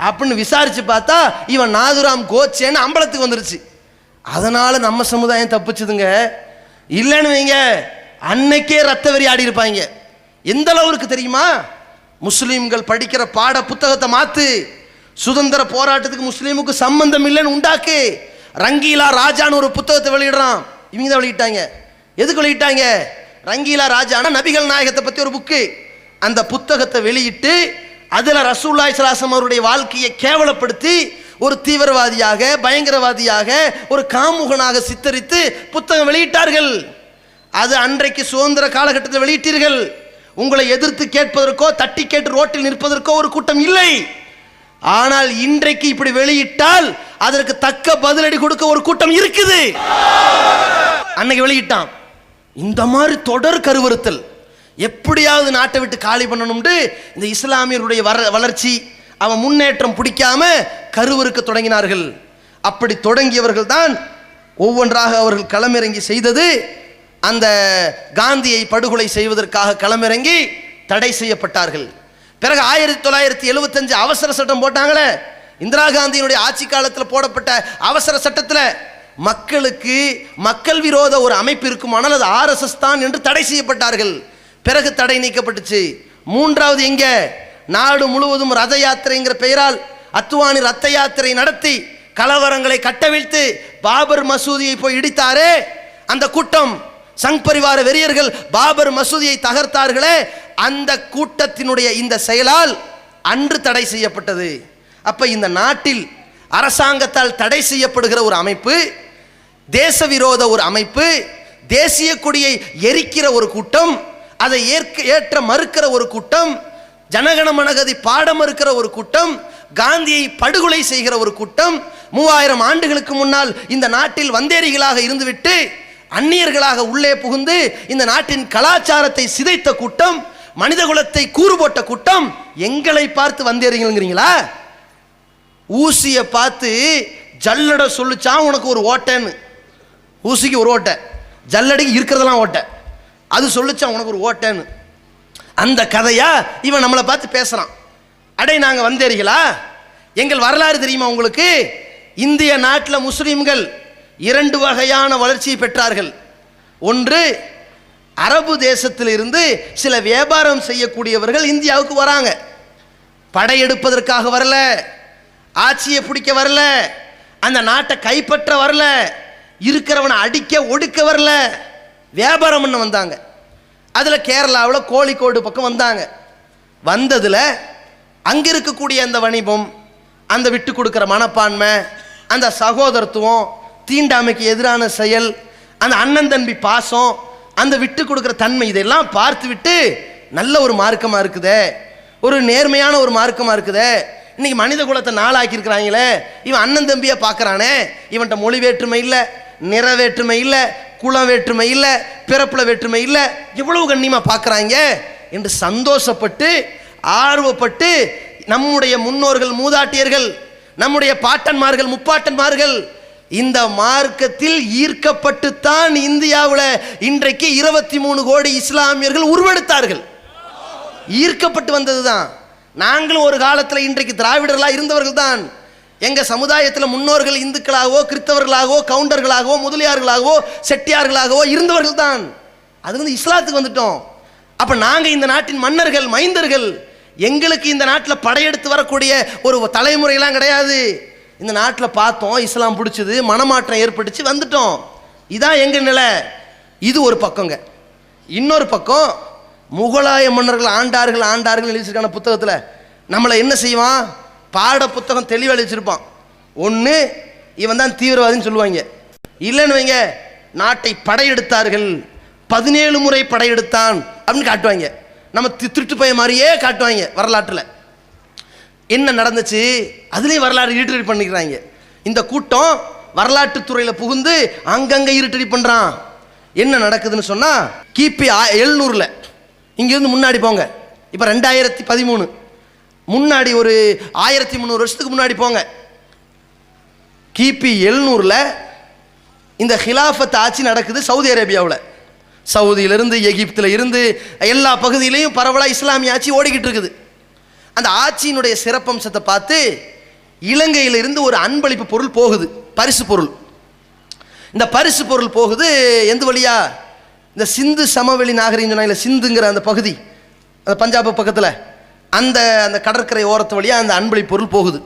அப்படின்னு விசாரிச்சு பார்த்தா இவன் நாதுராம் கோட்சேன்னு அம்பலத்துக்கு வந்துருச்சு. அதனால நம்ம சமுதாயம் தப்பிச்சுதுங்க. இல்லைன்னு வைங்க, அன்னைக்கே ரத்த வெறி ஆடி இருப்பாங்க. எந்த அளவுக்கு தெரியுமா? முஸ்லீம்கள் படிக்கிற பாட புத்தகத்தை மாத்து, சுதந்திர போராட்டத்துக்கு முஸ்லீமுக்கு சம்பந்தம் இல்லைன்னு உண்டாக்கு. ரங்கீலா ராஜான்னு ஒரு புத்தகத்தை வெளியிடுறான், இவங்க தான் வெளியிட்டாங்க. எதுக்கு வெளியிட்டாங்க? ரங்கீலா ராஜானா நபிகள் நாயகத்தை பற்றி ஒரு புக்கு. அந்த புத்தகத்தை வெளியிட்டு அதில் ரசூலுல்லாஹி ஸல்லல்லாஹு அலைஹி வஸல்லம் அவருடைய வாழ்க்கையை கேவலப்படுத்தி ஒரு தீவிரவாதியாக, பயங்கரவாதியாக, ஒரு காமுகனாக சித்தரித்து புத்தகம் வெளியிட்டார்கள். அது அன்றைக்கு சுதந்திர காலகட்டத்தில் வெளியிட்டீர்கள். உங்களை எதிர்த்து கேட்பதற்கோ தட்டி கேட்டு ரோட்டில் நிற்பதற்கோ ஒரு கூட்டம் இல்லை. ஆனால் இன்றைக்கு இப்படி வெளியிட்டால் அதற்கு தக்க பதிலடி கொடுக்க ஒரு கூட்டம் இருக்குது. அன்னைக்கு வெளியிட்டான். இந்த மாதிரி தொடர் கருவறுத்தல், எப்படியாவது நாட்டை விட்டு காலி பண்ணணும்னு இந்த இஸ்லாமியருடைய வளர்ச்சி, அவன் முன்னேற்றம் பிடிக்காம கருவறுக்க தொடங்கினார்கள். அப்படி தொடங்கியவர்கள் தான் ஒவ்வொன்றாக அவர்கள் களமிறங்கி செய்தது. அந்த காந்தியை படுகொலை செய்வதற்காக களமிறங்கி தடை செய்யப்பட்டார்கள். பிறகு 1975 அவசர சட்டம் போட்டாங்களே, இந்திரா காந்தியினுடைய ஆட்சி காலத்தில் போடப்பட்ட அவசர சட்டத்தில் மக்களுக்கு மக்கள் விரோத ஒரு அமைப்பு இருக்குமானால் அது ஆர்எஸ்எஸ் தான் என்று தடை செய்யப்பட்டார்கள். பிறகு தடை நீக்கப்பட்டுச்சு. மூன்றாவது எங்க? நாடு முழுவதும் ரத யாத்திரைங்கிற பெயரால் அத்வானி ரத்த யாத்திரை நடத்தி கலவரங்களை கட்டவிழ்த்து பாபர் மசூதியை போய் இடித்தாரே அந்த கூட்டம், சங் பரிவார வெறியர்கள் பாபர் மசூதியை தகர்த்தார்களே, அந்த கூட்டத்தினுடைய இந்த செயலால் அன்று தடை செய்யப்பட்டது. அப்ப இந்த நாட்டில் அரசாங்கத்தால் தடை செய்யப்படுகிற ஒரு அமைப்பு, தேச விரோத ஒரு அமைப்பு, தேசிய கொடியை எரிக்கிற ஒரு கூட்டம், அதை ஏற்ற மறுக்கிற ஒரு கூட்டம், ஜனகண மனகதி பாட மறுக்கிற ஒரு கூட்டம், காந்தியை படுகொலை செய்கிற ஒரு கூட்டம், 3000 ஆண்டுகளுக்கு முன்னால் இந்த நாட்டில் வந்தேரிகளாக இருந்துவிட்டு அந்நியர்களாக உள்ளே புகுந்து இந்த நாட்டின் கலாச்சாரத்தை சிதைத்த கூட்டம், மனித குலத்தை கூறு போட்ட கூட்டம் எங்களை பார்த்து வந்தேறீங்களா? ஊசியை பார்த்து ஜல்லட சொல்லிச்சான் உனக்கு ஒரு ஓட்டைன்னு. ஊசிக்கு ஒரு ஓட்டை, ஜல்லடிக்கு இருக்கிறதெல்லாம் ஓட்டை. அது சொல்லிச்சான் உனக்கு ஒரு ஓட்டைன்னு. அந்த கதையா இவன் நம்மளை பார்த்து பேசுறான். அடே நாங்கள் வந்தேறீங்களா? எங்கள் வரலாறு தெரியுமா உங்களுக்கு? இந்திய நாட்டில் முஸ்லிம்கள் 2 வகையான வளர்ச்சியை பெற்றார்கள். ஒன்று, அரபு தேசத்திலிருந்து சில வியாபாரம் செய்யக்கூடியவர்கள் இந்தியாவுக்கு வராங்க. படையெடுப்பதற்காக வரல, ஆட்சியை பிடிக்க வரல, அந்த நாட்டை கைப்பற்ற வரல, இருக்கிறவனை அடிக்க ஒடுக்க வரல, வியாபாரம் பண்ண வந்தாங்க. அதில் கேரளாவில் கோழிக்கோடு பக்கம் வந்தாங்க. வந்ததில் அங்கே இருக்கக்கூடிய அந்த வணிபம், அந்த விட்டு கொடுக்குற மனப்பான்மை, அந்த சகோதரத்துவம், தீண்டாமைக்கு எதிரான செயல், அந்த அண்ணன் தம்பி பாசம், அந்த விட்டு கொடுக்குற தன்மை, இதெல்லாம் பார்த்து விட்டு நல்ல ஒரு மார்க்கமாக இருக்குதே, ஒரு நேர்மையான ஒரு மார்க்கமாக இருக்குதே. இன்னைக்கு மனித குலத்தை நாளாக்கியிருக்கிறாங்களே, இவன் அண்ணன் தம்பியை பார்க்குறானே, இவன்கிட்ட மொழி வேற்றுமை இல்லை, நிற வேற்றுமை இல்லை, குலம் வேற்றுமை இல்லை, பிறப்பில் வேற்றுமை இல்லை, எவ்வளவு கண்ணியமாக பார்க்குறாங்க என்று சந்தோஷப்பட்டு ஆர்வப்பட்டு நம்முடைய முன்னோர்கள், மூதாட்டியர்கள், நம்முடைய பாட்டன்மார்கள், முப்பாட்டன்மார்கள் இந்த மார்க்கத்தில் ஈர்க்கப்பட்டுத்தான் இந்தியாவில் இன்றைக்கு 23 கோடி இஸ்லாமியர்கள் உருவெடுத்தார்கள். ஈர்க்கப்பட்டு வந்தது தான். நாங்களும் ஒரு காலத்தில் இன்றைக்கு திராவிடர்களாக இருந்தவர்கள் தான். எங்கள் சமுதாயத்தில் முன்னோர்கள் இந்துக்களாகவோ, கிறிஸ்தவர்களாகவோ, கவுண்டர்களாகவோ, முதலியார்களாகவோ, செட்டியார்களாகவோ இருந்தவர்கள் தான். அது இஸ்லாத்துக்கு வந்துட்டோம். அப்போ நாங்கள் இந்த நாட்டின் மன்னர்கள், மைந்தர்கள். எங்களுக்கு இந்த நாட்டில் படையெடுத்து வரக்கூடிய ஒரு தலைமுறையெல்லாம் கிடையாது. இந்த நாட்டில் பார்த்தோம், இஸ்லாம் பிடிச்சது, மனமாற்றம் ஏற்பட்டுச்சு, வந்துட்டோம். இதான் எங்கள் நிலை. இது ஒரு பக்கங்க. இன்னொரு பக்கம், முகலாய மன்னர்கள் ஆண்டார்கள் எழுதிச்சிருக்கான புத்தகத்தில் நம்மளை என்ன செய்வான்? பாட புத்தகம் தெளிவாக எழுதிச்சிருப்பான். ஒன்று, இவன் தான் தீவிரவாதின்னு சொல்லுவாங்க. இல்லைன்னு வைங்க, நாட்டை படையெடுத்தார்கள், 17 முறை படையெடுத்தான் அப்படின்னு காட்டுவாங்க. நம்ம திருட்டு பையன் மாதிரியே காட்டுவாங்க. வரலாற்றில் என்ன நடந்துச்சு அதுலேயும் வரலாறு ஈட்டடி பண்ணிக்கிறாங்க. இந்த கூட்டம் வரலாற்று துறையில் புகுந்து அங்கங்கே ஈட்டடி பண்ணுறான். என்ன நடக்குதுன்னு சொன்னால், கிபி 700 இங்கேருந்து முன்னாடி போங்க, இப்போ 2013, முன்னாடி ஒரு 1300 வருஷத்துக்கு முன்னாடி போங்க. கிபி 700 இந்த ஹிலாஃபத் ஆட்சி நடக்குது சவுதி அரேபியாவில். சவுதியிலிருந்து, எகிப்தில் இருந்து எல்லா பகுதியிலையும் பரவலாக இஸ்லாமிய ஆட்சி ஓடிக்கிட்டு இருக்குது. அந்த ஆட்சியினுடைய சிறப்பம்சத்தை பார்த்து இலங்கையிலிருந்து ஒரு அன்பளிப்பு பொருள் போகுது, பரிசு பொருள். இந்த பரிசு பொருள் போகுது எந்த வழியா? இந்த சிந்து சமவெளி நாகரிகம் சொன்னாங்க, சிந்துங்கிற அந்த பகுதி, அந்த பஞ்சாப் பக்கத்தில் அந்த அந்த கடற்கரை ஓரத்து வழியாக அந்த அன்பளிப்பு பொருள் போகுது.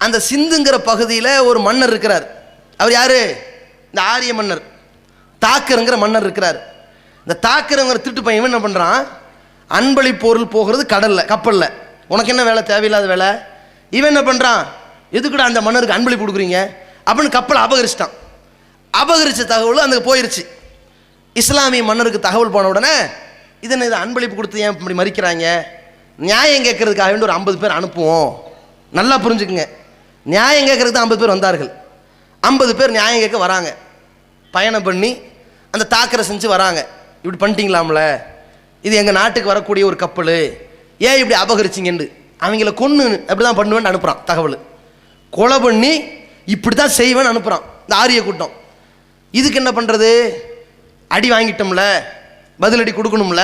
அந்த சிந்துங்கிற பகுதியில் ஒரு மன்னர் இருக்கிறார். அவர் யார்? இந்த ஆரிய மன்னர், தாக்கருங்கிற மன்னர் இருக்கிறார். இந்த தாக்கருங்கிற திருட்டு பையன் என்ன பண்ணுறான்? அன்பளிப்பு பொருள் போகிறது கடலில், கப்பலில். உனக்கு என்ன வேலை? தேவையில்லாத வேலை. இவன் என்ன பண்ணுறான்? எதுக்குடா அந்த மன்னருக்கு அன்பளிப்பு கொடுக்குறீங்க அப்படின்னு கப்பலை அபகரிச்சிட்டான். அபகரித்த தகவல் அங்கே போயிருச்சு. இஸ்லாமிய மன்னருக்கு தகவல் போன உடனே இதை அன்பளிப்பு கொடுத்து ஏன் இப்படி மறிக்கிறாங்க, நியாயம் கேட்கறதுக்காக வேண்டி ஒரு 50 பேர் அனுப்புவோம். நல்லா புரிஞ்சுக்குங்க, நியாயம் கேட்கறதுக்கு 50 பேர் வந்தார்கள். 50 பேர் நியாயம் கேட்க வராங்க. பயணம் பண்ணி அந்த தாக்கரை செஞ்சு வராங்க. இப்படி பண்ணிட்டீங்களாம்ல, இது எங்கள் நாட்டுக்கு வரக்கூடிய ஒரு கப்பல், ஏன் இப்படி அபகரிச்சிங்கன்னு அவங்கள கொன்று அப்படி தான் பண்ணுவேன்னு அனுப்புகிறான் தகவல். கொலை பண்ணி இப்படி தான் செய்வேன்னு அனுப்புகிறான் இந்த ஆரிய கூட்டம். இதுக்கு என்ன பண்ணுறது? அடி வாங்கிட்டோம்ல, பதிலடி கொடுக்கணும்ல.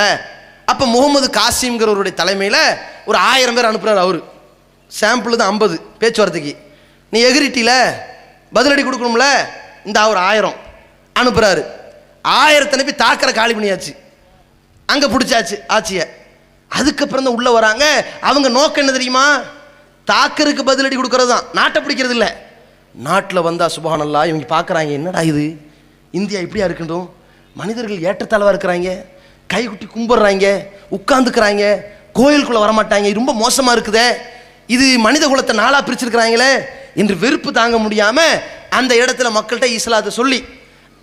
அப்போ முகமது காசிம்ங்கிறவருடைய தலைமையில் ஒரு 1000 பேர் அனுப்புகிறார். அவர் சாம்பிள் தான் 50 பேச்சுவார்த்தைக்கு. நீ எகிரிட்டில பதிலடி கொடுக்கணும்ல, இந்த அவர் 1000 அனுப்புகிறாரு. 1000 அனுப்பி தாக்கரை காலி பண்ணியாச்சு, அங்கே பிடிச்சாச்சு ஆட்சியை. அதுக்கப்புறம் தான் உள்ளே வராங்க. அவங்க நோக்கம் என்ன தெரியுமா? தாக்கருக்கு பதிலடி கொடுக்கறது தான், நாட்டை பிடிக்கிறது இல்லை. நாட்டில் வந்தால் சுப்ஹானல்லாஹ் இவங்க பார்க்குறாங்க, என்னடா இது இந்தியா இப்படியா இருக்கட்டும், மனிதர்கள் ஏற்றத்தாழ்வாக இருக்கிறாங்க, கைகுட்டி கும்பிட்றாங்க, உட்காந்துக்கிறாங்க, கோயிலுக்குள்ளே வரமாட்டாங்க, ரொம்ப மோசமாக இருக்குதே, இது மனித குலத்தை நாளாக பிரிச்சிருக்கிறாங்களே என்று வெறுப்பு தாங்க முடியாமல் அந்த இடத்துல மக்கள்கிட்ட இஸ்லாத்தை சொல்லி,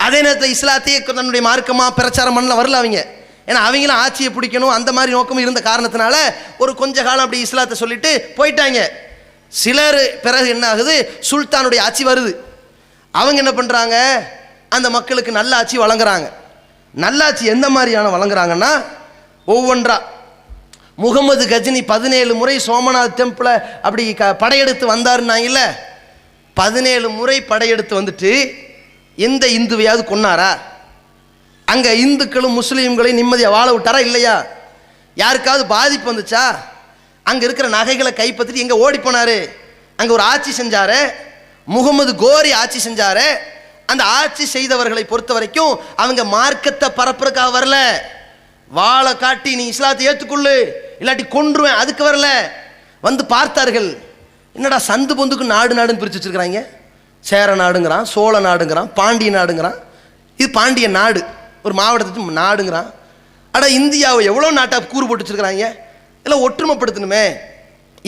அதே நேரத்தில் இஸ்லாத்தையே தன்னுடைய மார்க்கமாக பிரச்சாரம் பண்ணலாம் வரல அவங்க. ஏன்னா அவங்களும் ஆட்சியை பிடிக்கணும் அந்த மாதிரி நோக்கமும் இருந்த காரணத்தினால ஒரு கொஞ்ச காலம் அப்படி இஸ்லாத்தை சொல்லிட்டு போயிட்டாங்க. சிலர் பிறகு என்ன ஆகுது, சுல்தானுடைய ஆட்சி வருது. அவங்க என்ன பண்ணுறாங்க, அந்த மக்களுக்கு நல்லாட்சி வழங்குறாங்க. நல்லாட்சி எந்த மாதிரியான வழங்குறாங்கன்னா, ஒவ்வொன்றா முகமது கஜினி 17 முறை சோமநாத் டெம்பிளை அப்படி படையெடுத்து வந்தாருன்னாங்கல்ல, 17 முறை படையெடுத்து வந்துட்டு எந்த இந்துவையாவது கொன்னாரா? அங்கே இந்துக்களும் முஸ்லீம்களையும் நிம்மதியாக வாழ விட்டாரா இல்லையா? யாருக்காவது பாதிப்பு வந்துச்சா? அங்கே இருக்கிற நகைகளை கைப்பற்றிட்டு எங்கே ஓடி போனார்? அங்கே ஒரு ஆட்சி செஞ்சார், முகமது கோரி ஆட்சி செஞ்சார். அந்த ஆட்சி செய்தவர்களை பொறுத்த வரைக்கும் அவங்க மார்க்கத்தை பரப்புறதுக்காக வரல. வாழை காட்டி நீ இஸ்லாத்தை ஏற்றுக்கொள்ளு இல்லாட்டி கொன்றுவேன் அதுக்கு வரல. வந்து பார்த்தார்கள், என்னடா சந்து பொந்துக்கு நாடு நாடுன்னு பிரித்து வச்சுருக்கிறாங்க. சேர நாடுங்கிறான், சோழ நாடுங்கிறான், பாண்டிய நாடுங்கிறான். இது பாண்டிய நாடு, ஒரு மாவட்டத்துக்கு நாடுங்கிறான். அட இந்தியாவை எவ்வளோ நாட்டாக கூறு போட்டு வச்சுருக்கிறாங்க, எல்லாம் ஒற்றுமைப்படுத்தணுமே,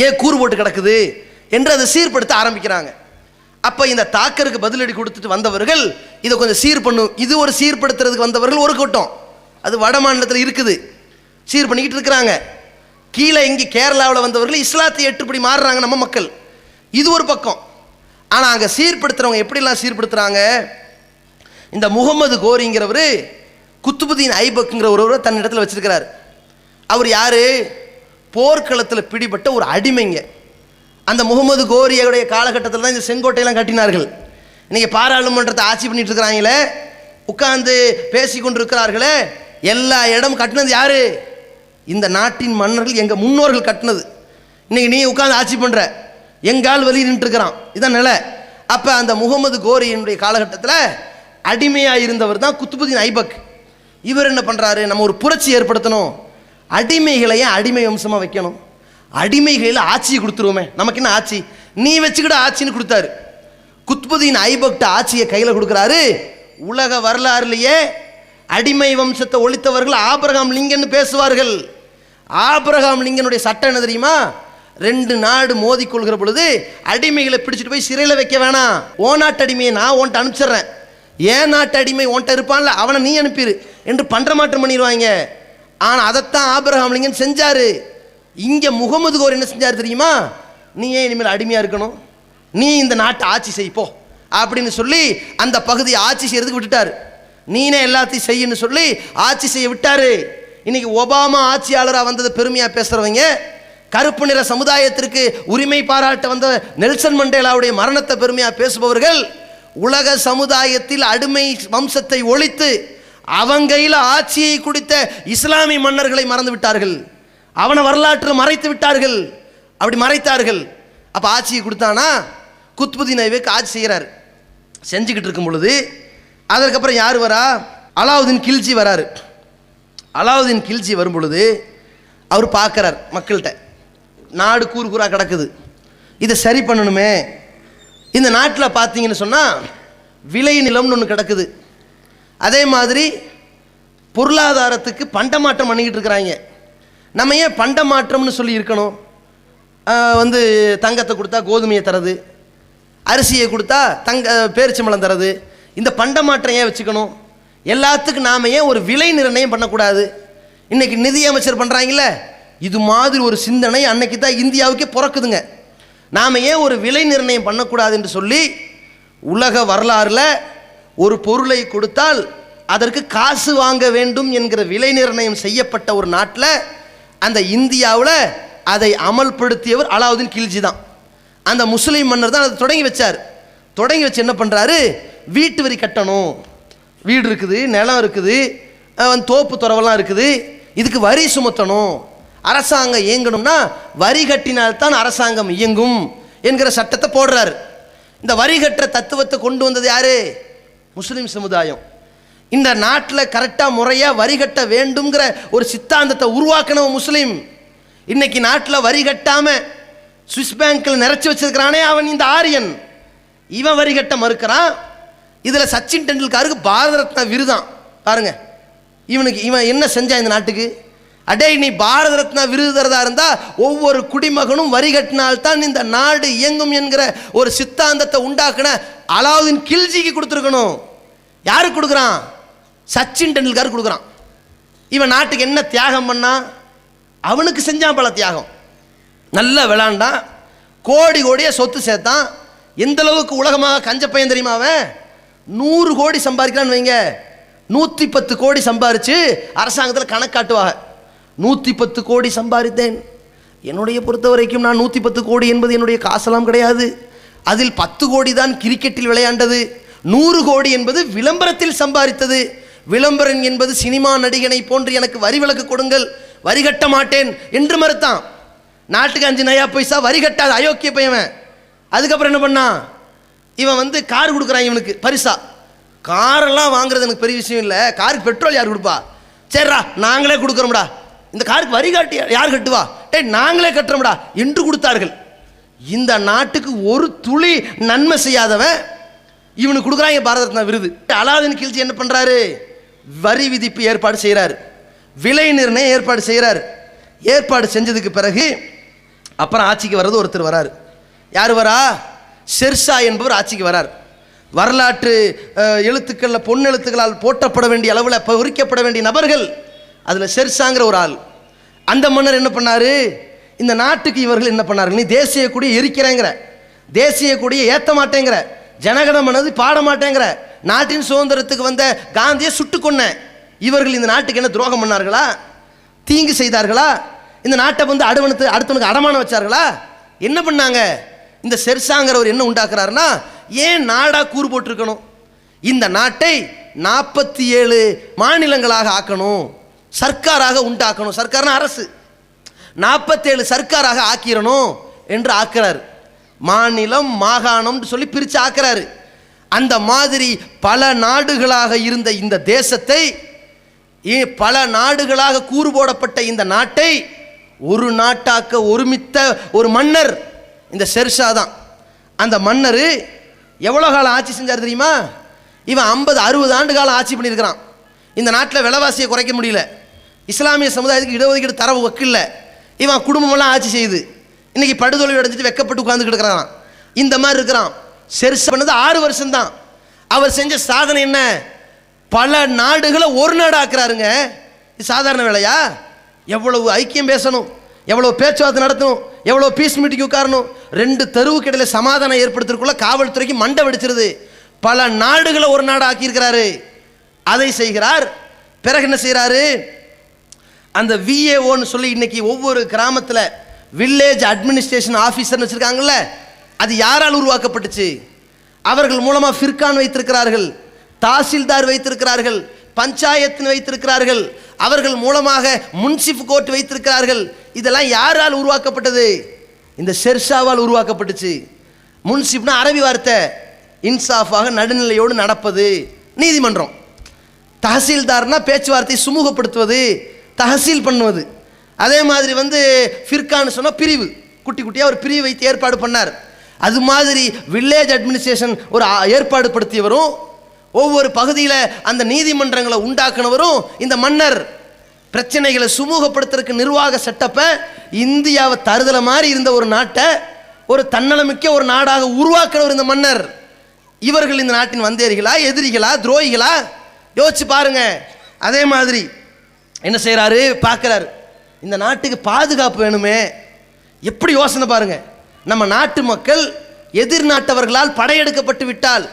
ஏன் கூறு போட்டு கிடக்குது என்று அதை சீர்படுத்த ஆரம்பிக்கிறாங்க. அப்போ இந்த தாக்கருக்கு பதிலடி கொடுத்துட்டு வந்தவர்கள் இதை கொஞ்சம் சீர் பண்ணும். இது ஒரு சீர்படுத்துறதுக்கு வந்தவர்கள் ஒரு கூட்டம், அது வட மாநிலத்தில் இருக்குது, சீர் பண்ணிக்கிட்டு இருக்கிறாங்க. கீழே இங்கே கேரளாவில் வந்தவர்கள் இஸ்லாத்தை ஏற்றுப்படி மாறுறாங்க நம்ம மக்கள், இது ஒரு பக்கம். ஆனால் அங்கே சீர்படுத்துகிறவங்க எப்படிலாம் சீர்படுத்துகிறாங்க? இந்த முகமது கோரிங்கிறவர் குத்துபுதீன் ஐபக்குங்கிற ஒருவரை தன் இடத்துல வச்சிருக்கிறார். அவர் யார்? போர்க்களத்தில் பிடிபட்ட ஒரு அடிமைங்க. அந்த முகமது கோரியுடைய காலகட்டத்தில் தான் இந்த செங்கோட்டையெல்லாம் கட்டினார்கள். இன்றைக்கி பாராளுமன்றத்தை ஆட்சி பண்ணிட்டு இருக்கிறாங்களே, உட்கார்ந்து பேசி கொண்டு இருக்கிறார்களே, எல்லா இடம் கட்டினது யார்? இந்த நாட்டின் மன்னர்கள், எங்கள் முன்னோர்கள் கட்டினது. இன்றைக்கி நீ உட்காந்து ஆட்சி பண்ணுற, எங்கால் வெளியே நின்றுருக்கிறான், இதான் நிலை. அப்போ அந்த முகமது கோரியினுடைய காலகட்டத்தில் அடிமையாக இருந்தவர் தான் குத்துபுதீன் ஐபக். இவர் என்ன பண்ணுறாரு? நம்ம ஒரு புரட்சி ஏற்படுத்தணும், அடிமைகளையே அடிமை வம்சமாக வைக்கணும், அடிமைகளில் ஆட்சியை கொடுத்துருவோமே, நமக்கு என்ன ஆட்சி, நீ வச்சுக்கிட்ட ஆட்சின்னு கொடுத்தாரு. குத்புதீன் ஐபக்ட ஆட்சியை கையில் கொடுக்குறாரு. உலக வரலாறுலேயே அடிமை வம்சத்தை ஒழித்தவர்கள் ஆபிரகாம் லிங்கன் பேசுவார்கள். ஆபிரகாம் லிங்கனுடைய சட்டம் என்ன தெரியுமா? 2 நாடு மோதி கொள்கிற பொழுது அடிமைகளை பிடிச்சிட்டு போய் சிறையில் வைக்க வேணாம், ஓ நாட்டு அடிமையை நான் உன்ட்ட அனுப்பிச்சிட்றேன், ஏன் நாட்டு அடிமை உன்ட்ட இருப்பான்ல அவனை நீ அனுப்பிடு என்று பண்ற மாற்றம் பண்ணிடுவாங்க. ஆனால் அதைத்தான் ஆபிரகாம் லிங்கன் செஞ்சாரு. இங்கே முகமது கோர் என்ன செஞ்சார் தெரியுமா? நீ ஏன் இனிமேல் அடிமையாக இருக்கணும், நீ இந்த நாட்டை ஆட்சி செய்ப்போ அப்படின்னு சொல்லி அந்த பகுதியை ஆட்சி செய்யறதுக்கு விட்டுட்டார். நீனே எல்லாத்தையும் செய்யன்னு சொல்லி ஆட்சி செய்ய விட்டாரு. இன்னைக்கு ஒபாமா ஆட்சியாளராக வந்தது பெருமையாக பேசுகிறவங்க, கருப்பு நிற சமுதாயத்திற்கு உரிமை பாராட்ட வந்த நெல்சன் மண்டேலாவுடைய மரணத்தை பெருமையாக பேசுபவர்கள் உலக சமுதாயத்தில் அடிமை வம்சத்தை ஒழித்து அவங்கையில் ஆட்சியை குடித்த இஸ்லாமிய மன்னர்களை மறந்து விட்டார்கள், அவனை வரலாற்றில் மறைத்து விட்டார்கள். அப்படி மறைத்தார்கள். அப்போ ஆட்சியை கொடுத்தானா? குத்புதீன் ஐபக் ஆட்சி செய்கிறார். செஞ்சுக்கிட்டு இருக்கும் பொழுது அதற்கப்புறம் யார் வரா? அலாவுதீன் கில்ஜி வராரு. அலாவுதீன் கில்ஜி வரும் பொழுது அவர் பார்க்குறார், மக்கள்கிட்ட நாடு கூறு கூறாக கிடக்குது, இதை சரி பண்ணணுமே. இந்த நாட்டில் பார்த்தீங்கன்னு சொன்னால் விளை நிலம்னு ஒன்று கிடக்குது, அதே மாதிரி பொருளாதாரத்துக்கு பண்டமாற்றம் பண்ணிக்கிட்டு இருக்கிறாங்க. நம்ம ஏன் பண்டமாற்றம்னு சொல்லி இருக்கணும்? வந்து தங்கத்தை கொடுத்தா கோதுமையை தரது, அரிசியை கொடுத்தா பேரிச்சம்பழம் தரது, இந்த பண்டமாற்றம் ஏன் வச்சுக்கணும்? எல்லாத்துக்கும் நாம் ஏன் ஒரு விலை நிர்ணயம் பண்ணக்கூடாது? இன்றைக்கி நிதியமைச்சர் பண்ணுறாங்கல்ல, இது மாதிரி ஒரு சிந்தனை அன்னைக்கு தான் இந்தியாவுக்கே பிறக்குதுங்க. நாம் ஏன் ஒரு விலை நிர்ணயம் பண்ணக்கூடாது என்று சொல்லி உலக வரலாறில் ஒரு பொருளை கொடுத்தால் அதற்கு காசு வாங்க வேண்டும் என்கிற விலை நிர்ணயம் செய்யப்பட்ட ஒரு நாட்டில், அந்த இந்தியாவில் அதை அமல்படுத்தியவர் அலாவுதீன் கில்ஜி தான். அந்த முஸ்லீம் மன்னர் தான் அதை தொடங்கி வச்சார். தொடங்கி வச்சு என்ன பண்ணுறாரு? வீட்டு வரி கட்டணும், வீடு இருக்குது, நிலம் இருக்குது, தோப்பு துறவெல்லாம் இருக்குது, இதுக்கு வரி சுமத்தணும், அரசாங்கம் இயங்கணும்னா வரி கட்டினால்தான் அரசாங்கம் இயங்கும் என்கிற சட்டத்தை போடுறாரு. இந்த வரி கட்டுற தத்துவத்தை கொண்டு வந்தது யாரு? முஸ்லீம் சமுதாயம். இந்த நாட்டில் கரெக்டாக முறையாக வரி கட்ட வேண்டுங்கிற ஒரு சித்தாந்தத்தை உருவாக்கினவன் முஸ்லீம். இன்னைக்கு நாட்டில் வரி கட்டாமல் சுவிஸ் பேங்க்கில் நிறைச்சி வச்சிருக்கிறானே அவன் இந்த ஆரியன். இவன் வரி கட்ட மறுக்கிறான். இதில் சச்சின் டெண்டுல்கருக்கு பாரத ரத்னா விருதான் பாருங்க. இவன் என்ன செஞ்சான் இந்த நாட்டுக்கு? அடே, நீ பாரத ரத்னா விருது தரதா இருந்தால் ஒவ்வொரு குடிமகனும் வரி கட்டினால்தான் இந்த நாடு இயங்கும் என்கிற ஒரு சித்தாந்தத்தை உண்டாக்குன அலாவுதீன் கில்ஜிக்கு கொடுத்துருக்கணும். யாருக்கு கொடுக்குறான்? சச்சின் டெண்டுல்கர் கொடுக்குறான். இவன் நாட்டுக்கு என்ன தியாகம் பண்ணா? அவனுக்கு செஞ்சான் பல தியாகம். நல்லா விளாண்டான், கோடி கோடியாக சொத்து சேர்த்தான். எந்த அளவுக்கு உலகமாக கஞ்ச பையன் தெரியுமா? அவன் 100 கோடி சம்பாதிக்கிறான்னு வைங்க, 110 கோடி சம்பாரிச்சு அரசாங்கத்தில் கணக்காட்டுவாங்க. 110 கோடி சம்பாதித்தேன். என்னுடைய பொறுத்த வரைக்கும் நான் 110 கோடி என்பது என்னுடைய காசெல்லாம் கிடையாது. அதில் 10 கோடி தான் கிரிக்கெட்டில் விளையாண்டது. 100 கோடி என்பது விளம்பரத்தில் சம்பாதித்தது. விளம்பரம் என்பது சினிமா நடிகனை போன்று எனக்கு வரி விலக்கு கொடுங்கள், வரி கட்ட மாட்டேன் என்று மறுத்தான். நாட்டுக்கு 5 நயா பைசா வரி கட்டாத அயோக்கிய பையன். அதுக்கப்புறம் என்ன பண்ணான், இவன் வந்து கார் கொடுக்குறான் இவனுக்கு பரிசா. காரெல்லாம் வாங்குறது எனக்கு பெரிய விஷயம் இல்லை, காருக்கு பெட்ரோல் யார் கொடுப்பா, சரிடா நாங்களே கொடுக்குறோம்டா, இந்த காருக்கு வரி காட்டி யார் கட்டுவா, நாங்களே கட்டுறோம்டா என்று கொடுத்தார்கள். இந்த நாட்டுக்கு ஒரு துளி நன்மை செய்யாதவன் இவனுக்கு கொடுக்குறாங்க பாரத ரத்னா விருது. அலாவுதீன் கில்ஜி என்ன பண்ணுறாரு, வரி விதிப்பு ஏற்பாடு செய்கிறார், விலை நிர்ணயம் ஏற்பாடு செய்கிறார். ஏற்பாடு செஞ்சதுக்கு பிறகு அப்புறம் ஆட்சிக்கு வர்றது ஒருத்தர் வராரு. யார் வரா, ஷெர்ஷா என்பவர் ஆட்சிக்கு வரார். வரலாற்று எழுத்துக்களில் பொன்னெழுத்துக்களால் போற்றப்பட வேண்டிய அளவில் பொறிக்கப்பட வேண்டிய நபர்கள், அதில் ஷெர்ஷாங்கிற ஒரு ஆள். அந்த மன்னர் என்ன பண்ணார், இந்த நாட்டுக்கு இவர்கள் என்ன பண்ணார்கள், நீ தேசிய கொடியை எரிக்கிறேங்கிற, தேசிய கொடியை ஏற்ற மாட்டேங்கிற, ஜனகணமனது பாட மாட்டேங்கிற, நாட்டின் சுதந்திரத்துக்கு வந்த காந்தியை சுட்டு கொன்ன, இவர்கள் இந்த நாட்டுக்கு என்ன துரோகம் பண்ணார்களா, தீங்கு செய்தார்களா, இந்த நாட்டை வந்து அடுத்தவனுக்கு அடமானம் வச்சார்களா, என்ன பண்ணாங்க? இந்த ஷெர்ஷாங்கிறவர் என்ன உண்டாக்குறாருன்னா, ஏன் நாடா கூறு போட்டிருக்கணும், இந்த நாட்டை 47 மாநிலங்களாக ஆக்கணும், சர்க்காராக உண்டாக்கணும், சர்க்கார்னா அரசு, 47 சர்க்காராக ஆக்கிரணும் என்று ஆக்குறாரு. மாநிலம் மாகாணம் சொல்லி பிரித்து ஆக்குறாரு. அந்த மாதிரி பல நாடுகளாக இருந்த இந்த தேசத்தை, பல நாடுகளாக கூறு போடப்பட்ட இந்த நாட்டை ஒரு நாட்டாக்க ஒருமித்த ஒரு மன்னர் இந்த ஷெர்ஷா தான். அந்த மன்னர் எவ்வளோ காலம் ஆட்சி செஞ்சார் தெரியுமா? இவன் 50-60 ஆண்டு காலம் ஆட்சி பண்ணியிருக்கிறான். இந்த நாட்டில் விலைவாசியை குறைக்க முடியல, இஸ்லாமிய சமுதாயத்துக்கு இடஒதுக்கீடு தர வக்கில்லை, இவன் குடும்பமெல்லாம் ஆட்சி செய்யுது, இன்னைக்கு படுதொழில் அடைஞ்சிட்டு வெக்கப்பட்டு உட்காந்துக்கிட்டு இருக்கிறான். இந்த மாதிரி இருக்கிறான். ஷெர்ஷா பண்ணது 6 வருஷம்தான். அவர் செஞ்ச சாதனை என்ன, பல நாடுகளை ஒரு நாடு ஆக்குறாருங்க. இது சாதாரண வேலையா? எவ்வளவு ஐக்கியம் பேசணும், எவ்வளோ பேச்சுவார்த்தை நடத்தணும், எவ்வளோ பீஸ் மீட்டிங் உட்காரணும், 2 தெருவுக்கு இடையில சமாதானம் ஏற்படுத்துறதுக்குள்ள காவல்துறைக்கு மண்டை வெடிச்சிருது. பல நாடுகளை ஒரு நாடு ஆக்கியிருக்கிறாரு. அதை செய்கிறார். பிறகு என்ன செய்கிறாரு, அந்த விஏஓன்னு சொல்லி இன்னைக்கு ஒவ்வொரு கிராமத்தில் வில்லேஜ் அட்மினிஸ்ட்ரேஷன் ஆஃபீஸர்னு வச்சுருக்காங்கல்ல, அது யாரால் உருவாக்கப்பட்டுச்சு? அவர்கள் மூலமாக ஃபிர்கான் வைத்திருக்கிறார்கள், தாசில்தார் வைத்திருக்கிறார்கள், பஞ்சாயத்து வைத்திருக்கிறார்கள், அவர்கள் மூலமாக முன்சிஃப் கோர்ட் வைத்திருக்கிறார்கள். இதெல்லாம் யாரால் உருவாக்கப்பட்டது? இந்த ஷெர்ஷாவால் உருவாக்கப்பட்டுச்சு. முன்சிப்னா அரபி வார்த்தை, இன்சாஃபாக நடுநிலையோடு நடப்பது, நீதிமன்றம். தஹசீல்தார்னா பேச்சுவார்த்தை சுமூகப்படுத்துவது, தஹசீல் பண்ணுவது. அதே மாதிரி வந்து ஃபிர்கான்னு சொன்னால் பிரிவு, குட்டி குட்டியாக ஒரு பிரிவு வைத்து ஏற்பாடு பண்ணார். அது மாதிரி வில்லேஜ் அட்மினிஸ்ட்ரேஷன் ஒரு ஏற்பாடு படுத்தியவரும், ஒவ்வொரு பகுதியில் அந்த நீதிமன்றங்களை உண்டாக்குனவரும் இந்த மன்னர். பிரச்சனைகளை சுமூகப்படுத்துறதுக்கு நிர்வாக செட்டப்பை இந்தியாவை தருதலை மாதிரி இருந்த ஒரு நாட்டை ஒரு தன்னலமிக்க ஒரு நாடாக உருவாக்குனவர் இந்த மன்னர். இவர்கள் இந்த நாட்டின் வந்தேரிகளா, எதிரிகளா, துரோகிகளா? யோசிச்சு பாருங்க. அதே மாதிரி என்ன செய்கிறாரு, பார்க்குறாரு, இந்த நாட்டுக்கு பாதுகாப்பு வேணுமே. எப்படி யோசனை பாருங்க, நம்ம நாட்டு மக்கள் எதிர் நாட்டவர்களால் படையெடுக்கப்பட்டு விட்டால்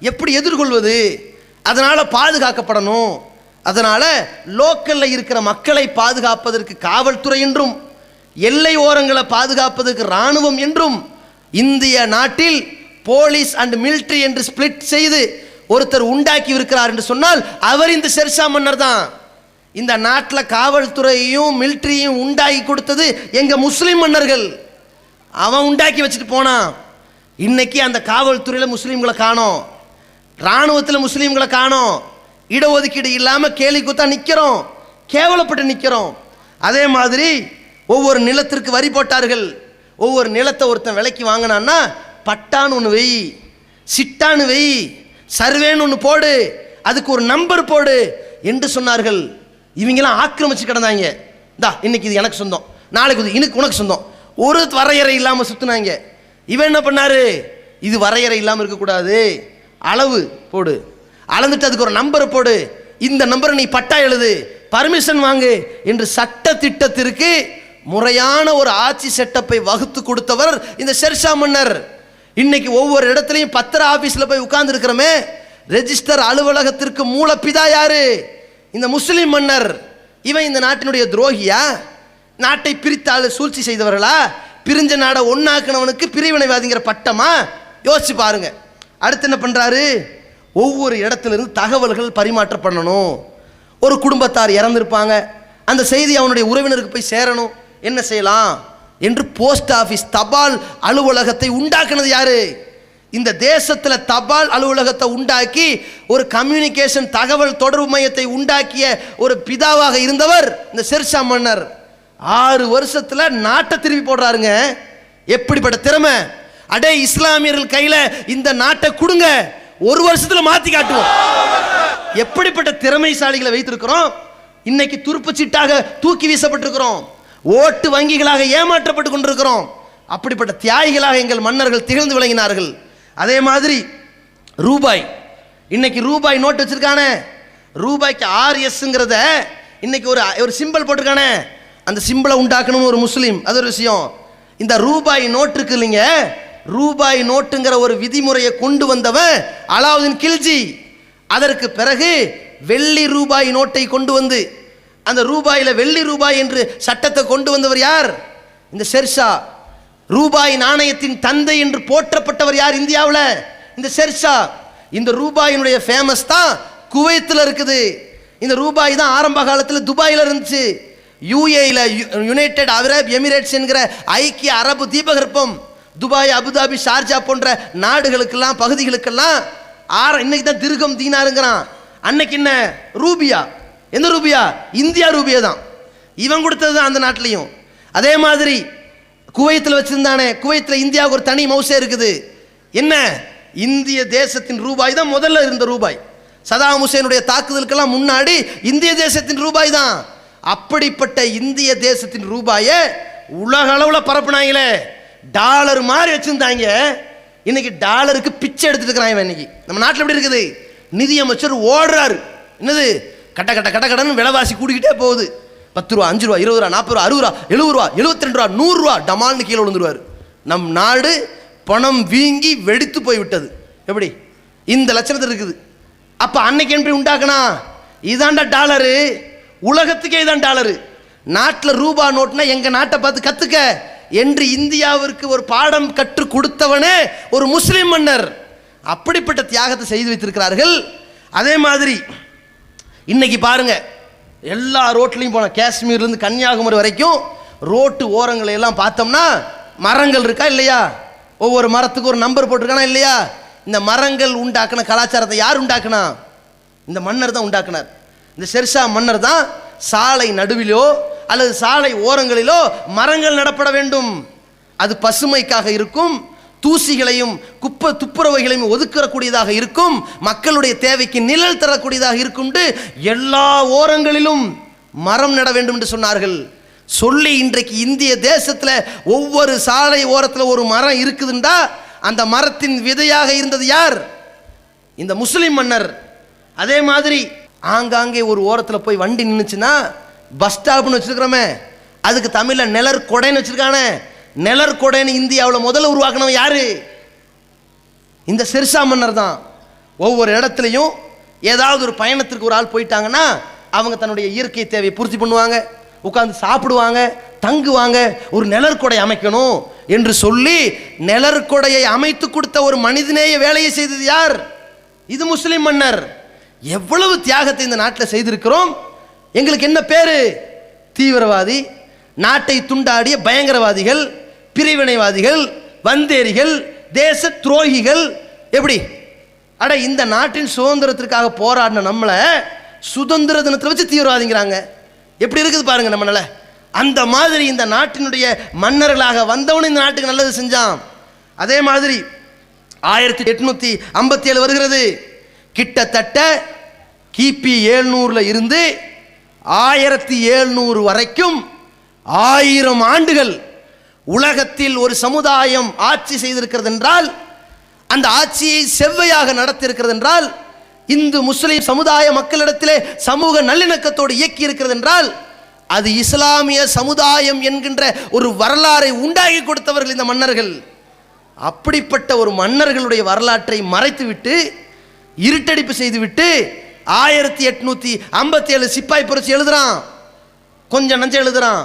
எப்படி எதிர்கொள்வது? அதனால் பாதுகாக்கப்படணும். அதனால் லோக்கலில் இருக்கிற மக்களை பாதுகாப்பதற்கு காவல்துறை என்றும், எல்லை ஓரங்களை பாதுகாப்பதற்கு இராணுவம் என்றும் இந்திய நாட்டில் போலீஸ் அண்ட் மிலிட்ரி என்று ஸ்பிளிட் செய்து ஒருத்தர் உண்டாக்கி இருக்கிறார் என்று சொன்னால் அவர் இந்த ஷெர்ஷா மன்னர் தான். இந்த நாட்டில் காவல்துறையையும் மிலிட்ரியையும் உண்டாக்கி கொடுத்தது எங்கள் முஸ்லீம் மன்னர்கள். அவன் உண்டாக்கி வச்சுட்டு போனான். இன்னைக்கு அந்த காவல்துறையில் முஸ்லீம்களை காணோம், இராணுவத்தில் முஸ்லீம்களை காணோம், இடஒதுக்கீடு இல்லாமல் கேலி கூத்தா நிற்கிறோம், கேவலப்பட்டு நிற்கிறோம். அதே மாதிரி ஒவ்வொரு நிலத்திற்கு வரி போட்டார்கள். ஒவ்வொரு நிலத்தை ஒருத்தன் விலைக்கு வாங்கினான்னா பட்டான்னு ஒன்று வெய், சிட்டான்னு வெய், சர்வேன்னு ஒன்று போடு, அதுக்கு ஒரு நம்பர் போடு என்று சொன்னார்கள். இவங்கெல்லாம் ஆக்கிரமிச்சு கிடந்தாங்க. இந்தா இன்னைக்கு இது எனக்கு சொந்தம், நாளைக்கு இது உனக்கு சொந்தம், ஒரு வரையறை இல்லாமல் சுற்றினாங்க. இவன் என்ன பண்ணாரு, இது வரையறை இல்லாமல் இருக்கக்கூடாது, அளவு போடு, அளந்துட்டு அதுக்கு ஒரு நம்பரை போடு, இந்த நம்பரை நீ பட்டா எழுது, பர்மிஷன் வாங்கு என்று சட்ட திட்டத்திற்கு முறையான ஒரு ஆட்சி செட்டப்பை வகுத்து கொடுத்தவர் இந்த ஷெர்ஷா மன்னர். இன்னைக்கு ஒவ்வொரு இடத்துலையும் பத்திர ஆஃபீஸில் போய் உட்கார்ந்து இருக்கிறோமே, ரெஜிஸ்டர் அலுவலகத்திற்கு மூலப்பிதா யாரு? இந்த முஸ்லிம் மன்னர். இவன் இந்த நாட்டினுடைய துரோகியா? நாட்டை பிரித்தாள் சூழ்ச்சி செய்தவர்களா? பிரிஞ்ச நாடை ஒன்னாக்குனவனுக்கு பிரிவினைவாதிங்கிற பட்டமா? யோசிச்சு பாருங்க. அடுத்து என்ன பண்றாரு? ஒவ்வொரு இடத்திலிருந்து தகவல்கள் பரிமாற்றம் பண்ணணும். ஒரு குடும்பத்தார் இறந்திருப்பாங்க, அந்த செய்தி அவனுடைய உறவினருக்கு போய் சேரணும். என்ன செய்யலாம் என்று போஸ்ட் ஆஃபீஸ் தபால் அலுவலகத்தை உண்டாக்குனது யாரு? இந்த தேசத்தில் தபால் அலுவலகத்தை உண்டாக்கி ஒரு கம்யூனிகேஷன் தகவல் தொடர்பு மையத்தை உண்டாக்கிய ஒரு பிதாவாக இருந்தவர் இந்த ஷெர்ஷா மன்னர். 6 வருஷத்துல நாட்டை திருப்பி போடுறாருங்க. எப்படிப்பட்ட திறமை! அடே இஸ்லாமியர்கள் கையில இந்த நாட்டை கொடுங்க, 1 வருஷத்துல மாத்தி காட்டுவோம். எப்படிப்பட்ட திறமைசாலிகளை வைத்திருக்கிறோம். இன்னைக்கு துருப்பு சீட்டாக தூக்கி வீசப்பட்டிருக்கிறோம், ஓட்டு வங்கிகளாக ஏமாற்றப்பட்டு கொண்டிருக்கிறோம். அப்படிப்பட்ட தியாகிகளாக எங்கள் மன்னர்கள் திகழ்ந்து விளங்கினார்கள். அதே மாதிரி ரூபாய், இன்னைக்கு ரூபாய் நோட்டு வச்சிருக்கானே, ரூபாய்க்கு RSங்கிறத இன்னைக்கு ஒரு சிம்பிள் போட்டிருக்கானே, அந்த சிம்பிளை உண்டாக்கணும் ஒரு முஸ்லீம், அது ஒரு விஷயம். இந்த ரூபாய் நோட்டு இருக்கு இல்லைங்க, ரூபாய் நோட்டுங்கிற ஒரு விதிமுறையை கொண்டு வந்தவன் அலாவுதீன் கில்ஜி. அதற்கு பிறகு வெள்ளி ரூபாய் நோட்டை கொண்டு வந்து அந்த ரூபாயில வெள்ளி ரூபாய் என்று சட்டத்தை கொண்டு வந்தவர் யார்? இந்த ஷெர்ஷா. ரூபாய் நாணயத்தின் தந்தை என்று போற்றப்பட்டவர் யார் இந்தியாவில்? இந்த ஷெர்ஷா. இந்த ரூபாயினுடைய ஃபேமஸ் தான் குவைத்தில் இருக்குது. இந்த ரூபாய் தான் ஆரம்ப காலத்தில் துபாயில் இருந்துச்சு. UAE யுனைடெட் அரப் எமிரேட்ஸ் என்கிற ஐக்கிய அரபு தீபகற்பம், துபாய், அபுதாபி, ஷார்ஜா போன்ற நாடுகளுக்கெல்லாம் பகுதிகளுக்கெல்லாம் இன்னைக்கு தான் திர்கம் தீனாருங்கிறான். அன்னைக்கு என்ன ரூபியா? எந்த ரூபியா? இந்தியா ரூபியா தான். இவன் கொடுத்தது தான் அந்த நாட்டிலையும். அதே மாதிரி குவைத்தில் வச்சிருந்தானே, குவைத்தில் இந்தியாவுக்கு ஒரு தனி மவுசே இருக்குது. என்ன? இந்திய தேசத்தின் ரூபாய் தான் முதல்ல இருந்த ரூபாய். சதாம் ஹுசேனுடைய தாக்குதலுக்கெல்லாம் முன்னாடி இந்திய தேசத்தின் ரூபாய் தான். அப்படிப்பட்ட இந்திய தேசத்தின் ரூபாயை உலக அளவில் பரப்புனாங்களே, டாலர் மாதிரி வச்சிருந்தாங்க. இன்னைக்கு டாலருக்கு பிச்சை எடுத்துட்டு இருக்கிறாங்க. இன்னைக்கு நம்ம நாட்டில் எப்படி இருக்குது? நிதியமைச்சர் ஓடுறாரு. என்னது? கட்ட கட்ட கட்ட கடன்னு விலைவாசி கூடிக்கிட்டே போகுது. 10 ரூபா, 5 ரூபா, 20 ரூபா, 40 ரூபா, 60 ரூபா, 70 ரூபா, 72 ரூபா, 100 ரூபா, டமால்னு கீழே விழுந்துருவார். நம் நாடு பணம் வீங்கி வெடித்து போய்விட்டது. எப்படி இந்த லட்சணத்தில் இருக்குது? அப்போ அன்னைக்கு எப்படி உண்டாக்கணா? இதாண்டா டாலரு, உலகத்துக்கே இதான் டாலரு. நாட்டில் ரூபா நோட்னா எங்க நாட்டை பார்த்து கத்துக்க என்று இந்தியாவிற்கு ஒரு பாடம் கற்றுக் கொடுத்தவனே ஒரு முஸ்லிம் மன்னர். அப்படிப்பட்ட தியாகத்தை செய்து வைத்திருக்கிறார்கள். அதே மாதிரி இன்னைக்கு பாருங்க, எல்லா ரோட்லையும் போன காஷ்மீர்லேருந்து கன்னியாகுமரி வரைக்கும் ரோட்டு ஓரங்களை எல்லாம் பார்த்தோம்னா மரங்கள் இருக்கா இல்லையா? ஒவ்வொரு மரத்துக்கு ஒரு நம்பர் போட்டிருக்கானா இல்லையா? இந்த மரங்கள் உண்டாக்குன கலாச்சாரத்தை யார் உண்டாக்குனா? இந்த மன்னர் தான் உண்டாக்குனார். இந்த ஷெர்ஷா மன்னர் தான் சாலை நடுவிலோ அல்லது சாலை ஓரங்களிலோ மரங்கள் நடப்பட வேண்டும். அது பசுமைக்காக இருக்கும், தூசிகளையும் துப்புரவைகளையும் ஒதுக்கக்கூடியதாக இருக்கும், மக்களுடைய தேவைக்கு நிழல் தரக்கூடியதாக இருக்கும். எல்லா ஓரங்களிலும் மரம் நட வேண்டும் என்று சொன்னார்கள். சொல்லி இன்றைக்கு இந்திய தேசத்தில் ஒவ்வொரு சாலை ஓரத்தில் ஒரு மரம் இருக்குதுண்டா அந்த மரத்தின் விதையாக இருந்தது யார்? இந்த முஸ்லிம் மன்னர். அதே மாதிரி ஆங்காங்கே ஒரு ஓரத்தில் போய் வண்டி நின்றுச்சுன்னா பஸ் ஸ்டாப்னு வச்சிருக்கிறோமே, அதுக்கு தமிழில் நிழற்கொடைன்னு வச்சிருக்கானே. நிழற்கொடைன்னு இந்தியாவில் முதல்ல உருவாக்கினவன் யாரு? இந்த ஷெர்ஷா மன்னர் தான். ஒவ்வொரு இடத்துலையும் ஏதாவது ஒரு பயணத்திற்கு ஒரு ஆள் போயிட்டாங்கன்னா அவங்க தன்னுடைய இயற்கை தேவையை பூர்த்தி பண்ணுவாங்க, உட்கார்ந்து சாப்பிடுவாங்க, தங்குவாங்க. ஒரு நிழற்கொடை அமைக்கணும் என்று சொல்லி நிழற்கொடையை அமைத்து கொடுத்த ஒரு மனிதநேய வேலையை செய்தது யார்? இது முஸ்லிம் மன்னர். எவ்வளவு தியாகத்தை இந்த நாட்டில் செய்திருக்கிறோம். எங்களுக்கு என்ன பேரு? தீவிரவாதி, நாட்டை துண்டாடிய பயங்கரவாதிகள், பிரிவினைவாதிகள், வந்தேரிகள், தேச துரோகிகள். எப்படி? அட, இந்த நாட்டின் சுதந்திரத்திற்காக போராடின நம்மளை சுதந்திர தினத்தில் வச்சு தீவிரவாதிங்கிறாங்க. எப்படி இருக்குது பாருங்க நம்மளால. அந்த மாதிரி இந்த நாட்டினுடைய மன்னர்களாக வந்தவனு இந்த நாட்டுக்கு நல்லது செஞ்சான். அதே மாதிரி 1857 வருகிறது. கிட்டத்தட்ட கிபி 700 இருந்து 1700 வரைக்கும் 1000 ஆண்டுகள் உலகத்தில் ஒரு சமுதாயம் ஆட்சி செய்திருக்கிறது என்றால், அந்த ஆட்சியை செவ்வையாக நடத்தியிருக்கிறது என்றால், இந்து முஸ்லிம் சமுதாய மக்களிடத்திலே சமூக நல்லிணக்கத்தோடு இயக்கி இருக்கிறது என்றால், அது இஸ்லாமிய சமுதாயம் என்கின்ற ஒரு வரலாறை உண்டாக்கி கொடுத்தவர்கள் இந்த மன்னர்கள். அப்படிப்பட்ட ஒரு மன்னர்களுடைய வரலாற்றை மறைத்துவிட்டு இருட்டடிப்பு செய்துவிட்டு 1857 சிப்பாய் புரட்சி எழுதுறான். கொஞ்சம் நஞ்சம் எழுதுறான்.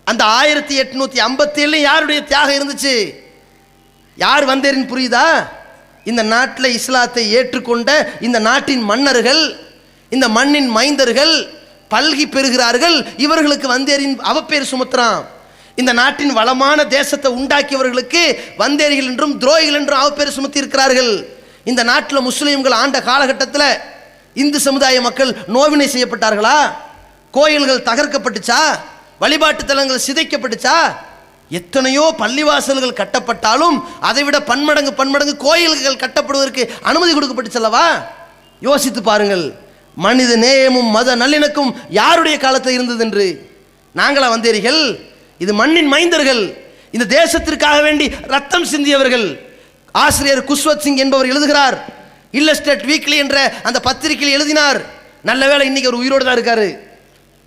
அந்த 1857 யாருடைய தியாகம் இருந்துச்சு? யார் வந்தேரின்னு புரியுதா? இந்த நாட்டில் இஸ்லாத்தை ஏற்றுக்கொண்ட இந்த நாட்டின் மன்னர்கள், இந்த மண்ணின் மைந்தர்கள் பல்கி பெறுகிறார்கள். இவர்களுக்கு வந்தேரின் அவப்பேர் சுமத்துறான். இந்த நாட்டின் வளமான தேசத்தை உண்டாக்கியவர்களுக்கு வந்தேரிகள் என்றும் துரோகிகள் என்றும் அவப்பேர் சுமத்தி இருக்கிறார்கள். இந்த நாட்டில் முஸ்லீம்கள் ஆண்ட காலகட்டத்தில் இந்து சமுதாய மக்கள் நோவினை செய்யப்பட்டார்களா? கோயில்கள் தகர்க்கப்பட்டுச்சா? வழிபாட்டு தலங்கள் சிதைக்கப்பட்டுச்சா? எத்தனையோ பள்ளிவாசல்கள் கட்டப்பட்டாலும் அதைவிட பன்மடங்கு கோயில்கள் கட்டப்படுவதற்கு அனுமதி கொடுக்கப்பட்டுச்சல்லவா? யோசித்து பாருங்கள். மனித நேயமும் மத நல்லிணக்கும் யாருடைய காலத்தில் இருந்தது என்று. நாங்களா வந்தேரிகள்? இது மண்ணின் மைந்தர்கள், இந்த தேசத்திற்காக வேண்டி ரத்தம் சிந்தியவர்கள். ஆசிரியர் குஷ்வத் சிங் என்பவர் எழுதுகிறார். இல்லஸ்ட்ரேட் வீக்லி என்ற அந்த பத்திரிகையில் எழுதினார். நல்ல வேளை இன்னைக்கு அவர் உயிரோடு தான் இருக்காரு,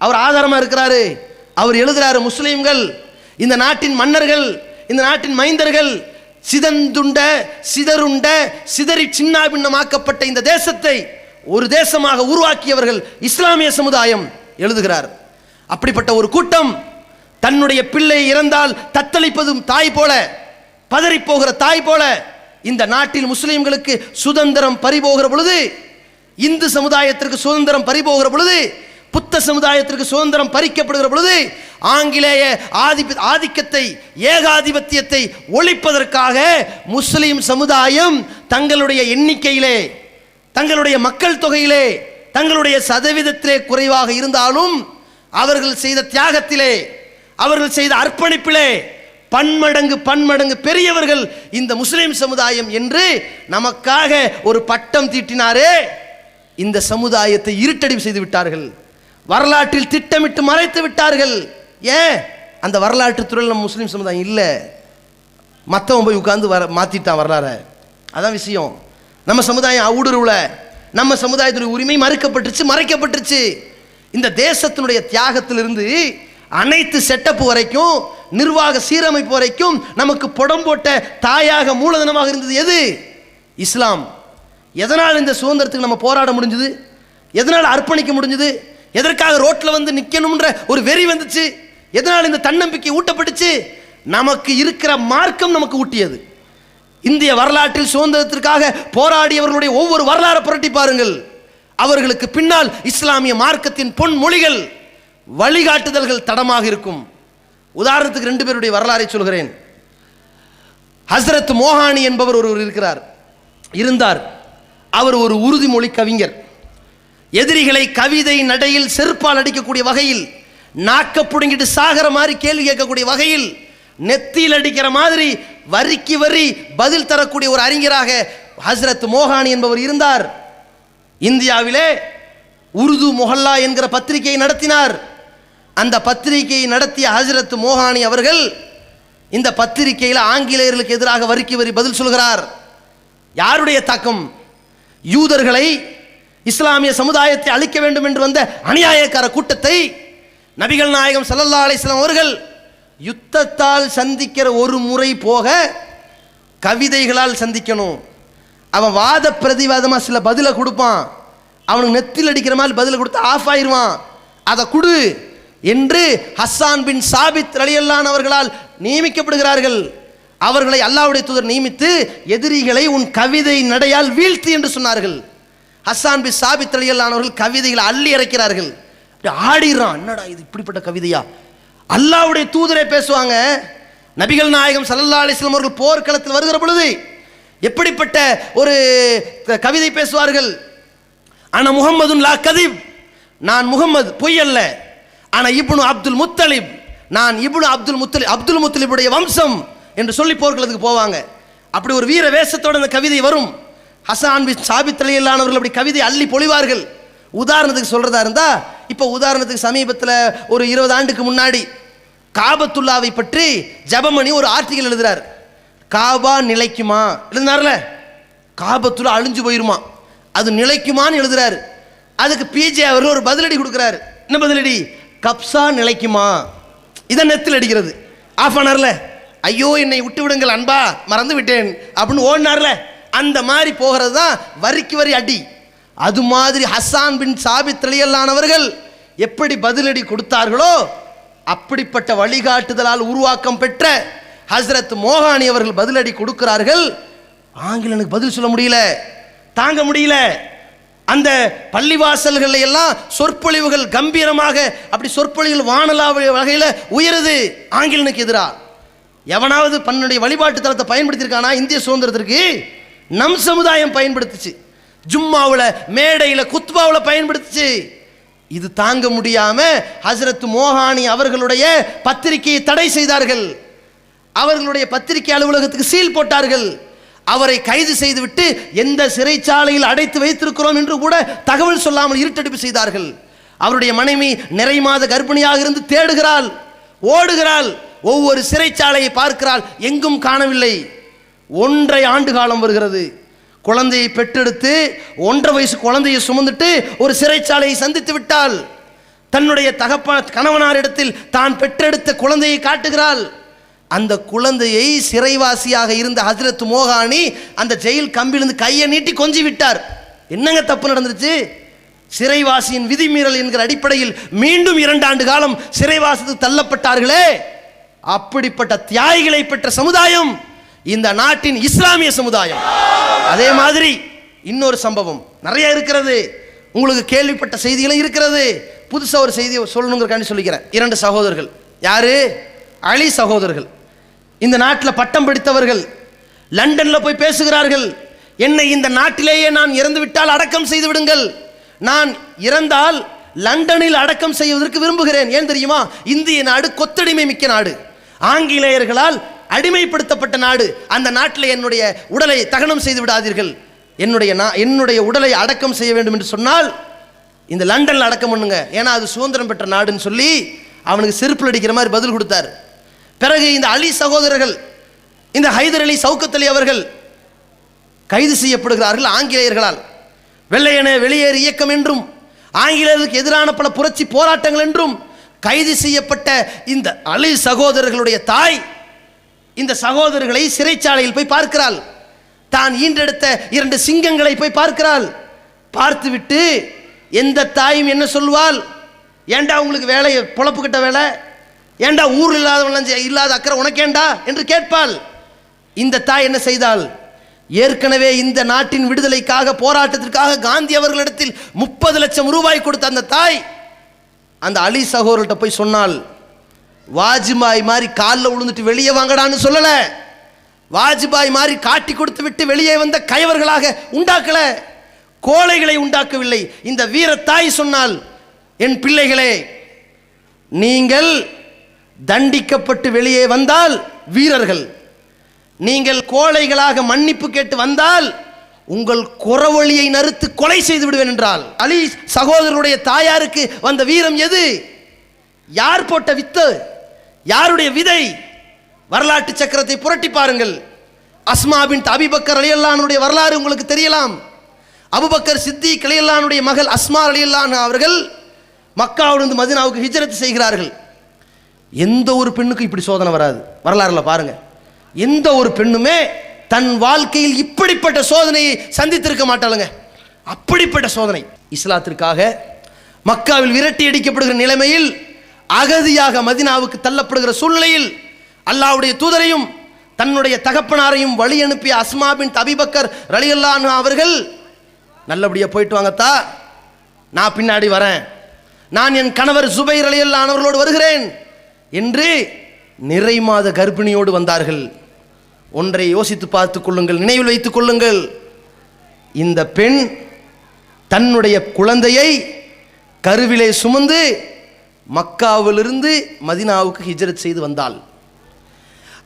அவர் ஆதாரமாக இருக்கிறாரு. அவர் எழுதுகிறாரு, முஸ்லீம்கள் இந்த நாட்டின் மன்னர்கள், இந்த நாட்டின் மைந்தர்கள் சிதந்துண்ட சிதறுண்ட சிதறி சின்னாபின்னமாக்கப்பட்ட இந்த தேசத்தை ஒரு தேசமாக உருவாக்கியவர்கள் இஸ்லாமிய சமுதாயம் எழுதுகிறார். அப்படிப்பட்ட ஒரு கூட்டம் தன்னுடைய பிள்ளை இறந்தால் தத்தளிப்பதும் தாய் போல, பதறி போகிற தாய் போல இந்த நாட்டில் முஸ்லிம்களுக்கு சுதந்திரம் பறிபோகிற பொழுது, இந்து சமுதாயத்திற்கு சுதந்திரம் பறிபோகிற பொழுது, புத்த சமுதாயத்திற்கு சுதந்திரம் பறிக்கப்படுகிற பொழுது, ஆங்கிலேய ஆதிக்கத்தை ஏகாதிபத்தியத்தை ஒழிப்பதற்காக முஸ்லிம் சமுதாயம் தங்களுடைய எண்ணிக்கையிலே, தங்களுடைய மக்கள் தொகையிலே, தங்களுடைய சதவீதத்திலே குறைவாக இருந்தாலும் அவர்கள் செய்த தியாகத்திலே, அவர்கள் செய்த அர்ப்பணிப்பிலே பன்மடங்கு பெரியவர்கள் இந்த முஸ்லிம் சமுதாயம் என்று நமக்காக ஒரு பட்டம் தீட்டினாரே. இந்த சமுதாயத்தை இருட்டடிப்பு செய்து விட்டார்கள், வரலாற்றில் திட்டமிட்டு மறைத்து விட்டார்கள். ஏன்? அந்த வரலாற்று துறையில் நம்ம முஸ்லீம் சமுதாயம் இல்லை, மற்றவன் போய் உட்கார்ந்து மாற்றிட்டான் வரலாறு. அதான் விஷயம். நம்ம சமுதாயம் ஊடுருவல, நம்ம சமுதாயத்தினுடைய உரிமை மறைக்கப்பட்டுருச்சு. இந்த தேசத்தினுடைய தியாகத்திலிருந்து அனைத்து செட்டப் வரைக்கும், நிர்வாக சீரமைப்பு வரைக்கும் நமக்கு புடம் போட்ட தாயாக மூலதனமாக இருந்தது எது? இஸ்லாம். எதனால் இந்த சுதந்திரத்துக்கு நம்ம போராட முடிஞ்சது? எதனால் அர்ப்பணிக்க முடிஞ்சது? எதற்காக ரோட்டில் வந்து நிற்கணும்ன்ற ஒரு வெறி வந்துச்சு? எதனால் இந்த தன்னம்பிக்கை ஊட்டப்பட்டுச்சு? நமக்கு இருக்கிற மார்க்கம் நமக்கு ஊட்டியது. இந்திய வரலாற்றில் சுதந்திரத்திற்காக போராடியவர்களுடைய ஒவ்வொரு வரலாறு புரட்டி பாருங்கள். அவர்களுக்கு பின்னால் இஸ்லாமிய மார்க்கத்தின் பொன்மொழிகள், வழிகாட்டுதல்கள் தடமாக இருக்கும். உதாரணத்துக்கு 2 பேருடைய வரலாறை சொல்கிறேன். ஹஸ்ரத் மோஹானி என்பவர் ஒருவர் இருந்தார். அவர் ஒரு உறுதிமொழி கவிஞர். எதிரிகளை கவிதை நடையில் செருப்பால் அடிக்கக்கூடிய வகையில், நாக்க புடுங்கிட்டு சாகர மாதிரி கேள்வி கேட்கக்கூடிய வகையில், நெத்தியில் அடிக்கிற மாதிரி வரிக்கு வரி பதில் தரக்கூடிய ஒரு அறிஞராக ஹஸ்ரத் மோஹானி என்பவர் இருந்தார். இந்தியாவிலே உருது மொஹல்லா என்கிற பத்திரிகையை நடத்தினார். அந்த பத்திரிகையை நடத்திய ஹஸ்ரத் மோஹானி அவர்கள் இந்த பத்திரிகையில் ஆங்கிலேயர்களுக்கு எதிராக வரிக்கு வரி பதில் சொல்கிறார். யாருடைய தாக்கம்? யூதர்களை, இஸ்லாமிய சமுதாயத்தை அழிக்க வேண்டும் என்று வந்த அநியாயக்கார கூட்டத்தை நபிகள் நாயகம் ஸல்லல்லாஹு அலைஹி வஸல்லம் அவர்கள் யுத்தத்தால் சந்திக்கிற ஒரு முறை போக கவிதைகளால் சந்திக்கணும். அவன் வாத பிரதிவாதமாக சில பதிலை கொடுப்பான், அவனுக்கு நெத்தில் அடிக்கிற மாதிரி பதில் கொடுத்து ஆஃப் ஆயிடுவான். அதை கொடு என்று ஹஸ்ஸான் பின் சாபித் ரலியல்லாஹு அன்ஹு அவர்களால் நியமிக்கப்படுகிறார்கள். அவர்களை அல்லாஹ்வுடைய தூதர் நியமித்து எதிரிகளை உன் கவிதை நடையால் வீழ்த்து என்று சொன்னார்கள். ஹஸ்ஸான் பின் சாபித் ரலியல்லாஹு அன்ஹு அவர்கள் கவிதைகளை அள்ளி இறக்கிறார்கள். ஆடிறான், என்னடா இது இப்படிப்பட்ட கவிதையா? அல்லாஹ்வுடைய தூதரே பேசுவாங்க. நபிகள் நாயகம் ஸல்லல்லாஹு அலைஹி வஸல்லம் அவர்கள் போர்க்களத்தில் வருகிற பொழுது எப்படிப்பட்ட ஒரு கவிதை பேசுவார்கள்? ஆனா முஹம்மதுன் லா கதிப், நான் முகம்மது பொய் அல்ல. ஆனா இப்னு அப்துல் முத்தலிப், நான் இப்னு அப்துல் முத்தலிபுடைய வம்சம் என்று சொல்லி போர்க்களத்துக்கு போவாங்க. அப்படி ஒரு வீர வேஷத்தோடு அந்த கவிதை வரும். ஹஸ்ஸான் பின் சாபித் ரலியல்லாஹு அன்ஹு அவர்கள் அப்படி கவிதை அள்ளி பொழிவார்கள். உதாரணத்துக்கு சொல்றதா இருந்தா, இப்போ உதாரணத்துக்கு சமீபத்தில் ஒரு 20 ஆண்டுக்கு முன்னாடி காபத்துல்லாவை பற்றி ஜபமணி ஒரு ஆர்டிகல் எழுதுறார். காபா நிலைக்குமா எழுதினார்ல, காபத்துல்லா அழிஞ்சு போயிருமா, அது நிலைக்குமான்னு எழுதுறாரு. அதுக்கு பிஜே அவர் ஒரு பதிலடி கொடுக்குறாரு. என்ன பதிலடி? கப்சா நிலைக்குமா, இதை நெத்தில் அடிக்கிறது. ஆஃப் ஆனார்ல, ஐயோ என்னை விட்டு விடுங்கள் அன்பா, மறந்து விட்டேன் அப்படின்னு ஓடினார்ல, அந்த மாதிரி போகிறது தான் வரிக்கு வரி அடி. அது மாதிரி ஹஸ்ஸான் பின் சாபித் ரலியல்லாஹு அவர்கள் எப்படி பதிலடி கொடுத்தார்களோ அப்படிப்பட்ட வழிகாட்டுதலால் உருவாக்கம் பெற்ற ஹஸ்ரத் மோகானி அவர்கள் பதிலடி கொடுக்கிறார்கள். ஆங்கிலனுக்கு பதில் சொல்ல முடியல, தாங்க முடியல. அந்த பள்ளிவாசல்கள் எல்லாம் சொற்பொழிவுகள் கம்பீரமாக அப்படி சொற்பொழிவுகள் வானலா வகையில் உயருது ஆங்கிலனுக்கு எதிராக. எவனாவது தன்னுடைய வழிபாட்டு தலத்தை பயன்படுத்தியிருக்கானா? இந்திய சுதந்திரத்திற்கு நம் சமுதாயம் பயன்படுத்துச்சு, ஜும்மாவில் மேடையில் குத்பாவில் பயன்படுத்துச்சு. இது தாங்க முடியாம ஹஸ்ரத் மோகானி அவர்களுடைய பத்திரிகையை தடை செய்தார்கள். அவர்களுடைய பத்திரிகை அலுவலகத்துக்கு சீல் போட்டார்கள். அவரை கைது செய்துவிட்டு எந்த சிறைச்சாலையில் அடைத்து வைத்திருக்கிறோம் என்று கூட தகவல் சொல்லாமல் இருட்டடிப்பு செய்தார்கள். அவருடைய மனைவி நிறை மாத கர்ப்பிணியாக இருந்து தேடுகிறாள், ஓடுகிறாள், ஒவ்வொரு சிறைச்சாலையை பார்க்கிறாள், எங்கும் காணவில்லை. 1.5 ஆண்டு காலம் வருகிறது. குழந்தையை பெற்றெடுத்து 1.5 வயசு குழந்தையை சுமந்துட்டு ஒரு சிறைச்சாலையை சந்தித்து விட்டாள். தன்னுடைய கணவனாரிடத்தில் தான் பெற்றெடுத்த குழந்தையை காட்டுகிறாள். அந்த குழந்தையை சிறைவாசியாக இருந்த ஹஜ்ரத் மோகானி அந்த ஜெயில் கம்பிலிருந்து கையை நீட்டி கொஞ்சி விட்டார். என்னங்க தப்பு நடந்துருச்சு? சிறைவாசியின் விதிமீறல் என்கிற அடிப்படையில் மீண்டும் 2 ஆண்டு காலம் சிறைவாசத்துக்கு தள்ளப்பட்டார்களே. அப்படிப்பட்ட தியாகிகளை பெற்ற சமுதாயம் இந்த நாட்டின் இஸ்லாமிய சமுதாயம். அதே மாதிரி இன்னொரு சம்பவம் நிறைய இருக்கிறது, உங்களுக்கு கேள்விப்பட்ட செய்திகளும் இருக்கிறது. புதுசாக ஒரு செய்தியை சொல்லணுங்கிறக்காண்டி சொல்லிக்கிறேன். 2 சகோதரர்கள், யாரு? அலி சகோதரர்கள். இந்த நாட்டில் பட்டம் பிடித்தவர்கள். லண்டனில் போய் பேசுகிறார்கள், என்னை இந்த நாட்டிலேயே நான் இறந்து விட்டால் அடக்கம் செய்து விடுங்கள், நான் இறந்தால் லண்டனில் அடக்கம் செய்வதற்கு விரும்புகிறேன். ஏன் தெரியுமா? இந்திய நாடு கொத்தடிமை மிக்க நாடு, ஆங்கிலேயர்களால் அடிமைப்படுத்தப்பட்ட நாடு. அந்த நாட்டில் என்னுடைய உடலை தகனம் செய்து விடாதீர்கள், என்னுடைய உடலை அடக்கம் செய்ய வேண்டும் என்று சொன்னால் இந்த லண்டனில் அடக்கம் பண்ணுங்க, ஏன்னா அது சுதந்திரம் பெற்ற நாடுன்னு சொல்லி அவனுக்கு செருப்பில் அடிக்கிற மாதிரி பதில் கொடுத்தார். பிறகு இந்த அலி சகோதரர்கள், இந்த ஹைதர் அலி சவுக்கத் அலி அவர்கள் கைது செய்யப்படுகிறார்கள் ஆங்கிலேயர்களால். வெள்ளையனே வெளியேறு இயக்கம் என்றும் ஆங்கிலேயருக்கு எதிரான பல புரட்சி போராட்டங்கள் என்றும் கைது செய்யப்பட்ட இந்த அலி சகோதரர்களுடைய தாய் இந்த சகோதரர்களை சிறைச்சாலையில் போய் பார்க்கிறாள். தான் ஈன்றெடுத்த 2 சிங்கங்களை போய் பார்க்கிறாள். பார்த்துவிட்டு எந்த தாயும் என்ன சொல்வாள்? ஏண்டா உங்களுக்கு வேலை, பொழப்பு கிட்ட வேலை, ஏண்டா ஊரில் இல்லாத அக்கறை உனக்கேண்டா என்று கேட்பாள். இந்த தாய் என்ன செய்தாள்? ஏற்கனவே இந்த நாட்டின் விடுதலைக்காக போராட்டத்திற்காக காந்தி அவர்களிடத்தில் 30 லட்சம் ரூபாய் கொடுத்த அந்த தாய் அந்த அலி சகோதரர்கிட்ட போய் சொன்னாள், வாஜ்பாய் மாதிரி காலில் விழுந்துட்டு வெளியே வாங்கடான்னு சொல்லல, வாஜ்பாய் மாதிரி காட்டி கொடுத்து விட்டு வெளியே வந்த கயவர்களாக உண்டாக்கல, கோழைகளை உண்டாக்கவில்லை. இந்த வீர தாய் சொன்னால், என் பிள்ளைகளே, நீங்கள் தண்டிக்கப்பட்டு வெளியே வந்தால் வீரர்கள், நீங்கள் கோழைகளாக மன்னிப்பு கேட்டு வந்தால் உங்கள் குறவழியை நறுத்து கொலை செய்து விடுவேன் என்றால். அலி சகோதரருடைய தாயாருக்கு வந்த வீரம் எது? யார் போட்ட வித்து, யாருடைய விதை? வரலாற்று சக்கரத்தை புரட்டி பாருங்கள். அஸ்மா பின்த் அபூபக்கர் ரலியல்லாஹு அன்ஹுடைய வரலாறு உங்களுக்கு தெரியலாம். அபூபக்கர் சித்திக் ரலியல்லாஹு அன்ஹுடைய மகள் அஸ்மா ரலியல்லாஹு அன்ஹா அவர்கள் மக்காவிலிருந்து மதீனாவுக்கு ஹிஜ்ரத் செய்கிறார்கள். எந்த ஒரு பெண்ணுக்கும் இப்படி சோதனை வராது. வரலாறுல பாருங்க, எந்த ஒரு பெண்ணுமே தன் வாழ்க்கையில் இப்படிப்பட்ட சோதனையை சந்தித்திருக்க மாட்டாளுங்க. அப்படிப்பட்ட சோதனை. இஸ்லாத்திற்காக மக்காவில் விரட்டி அடிக்கப்படுகிற நிலைமையில் அகதியாக மதீனாவுக்கு தள்ளப்படுகிற சூழ்நிலையில் அல்லாஹ்வுடைய தூதரையும் தன்னுடைய தகப்பனாரையும் வழி அனுப்பிய அஸ்மா பின்த் அபூபக்கர் ரலியல்லாஹு அன்ஹா அவர்கள், நல்லபடியாக போயிட்டு வாங்கத்தா, நான் பின்னாடி வரேன், நான் என் கணவர் சுபைர் ரலியல்லாஹு அன்ஹு அவர்களோடு வருகிறேன் என்று நிறை மாத கர்ப்பிணியோடு வந்தார்கள். ஒன்றை யோசித்து பார்த்துக் கொள்ளுங்கள், நினைவில் வைத்துக் கொள்ளுங்கள். இந்த பெண் தன்னுடைய குழந்தையை கருவிலே சுமந்து மக்காவிலிருந்து மதீனாவுக்கு ஹிஜ்ரத் செய்து வந்தாள்.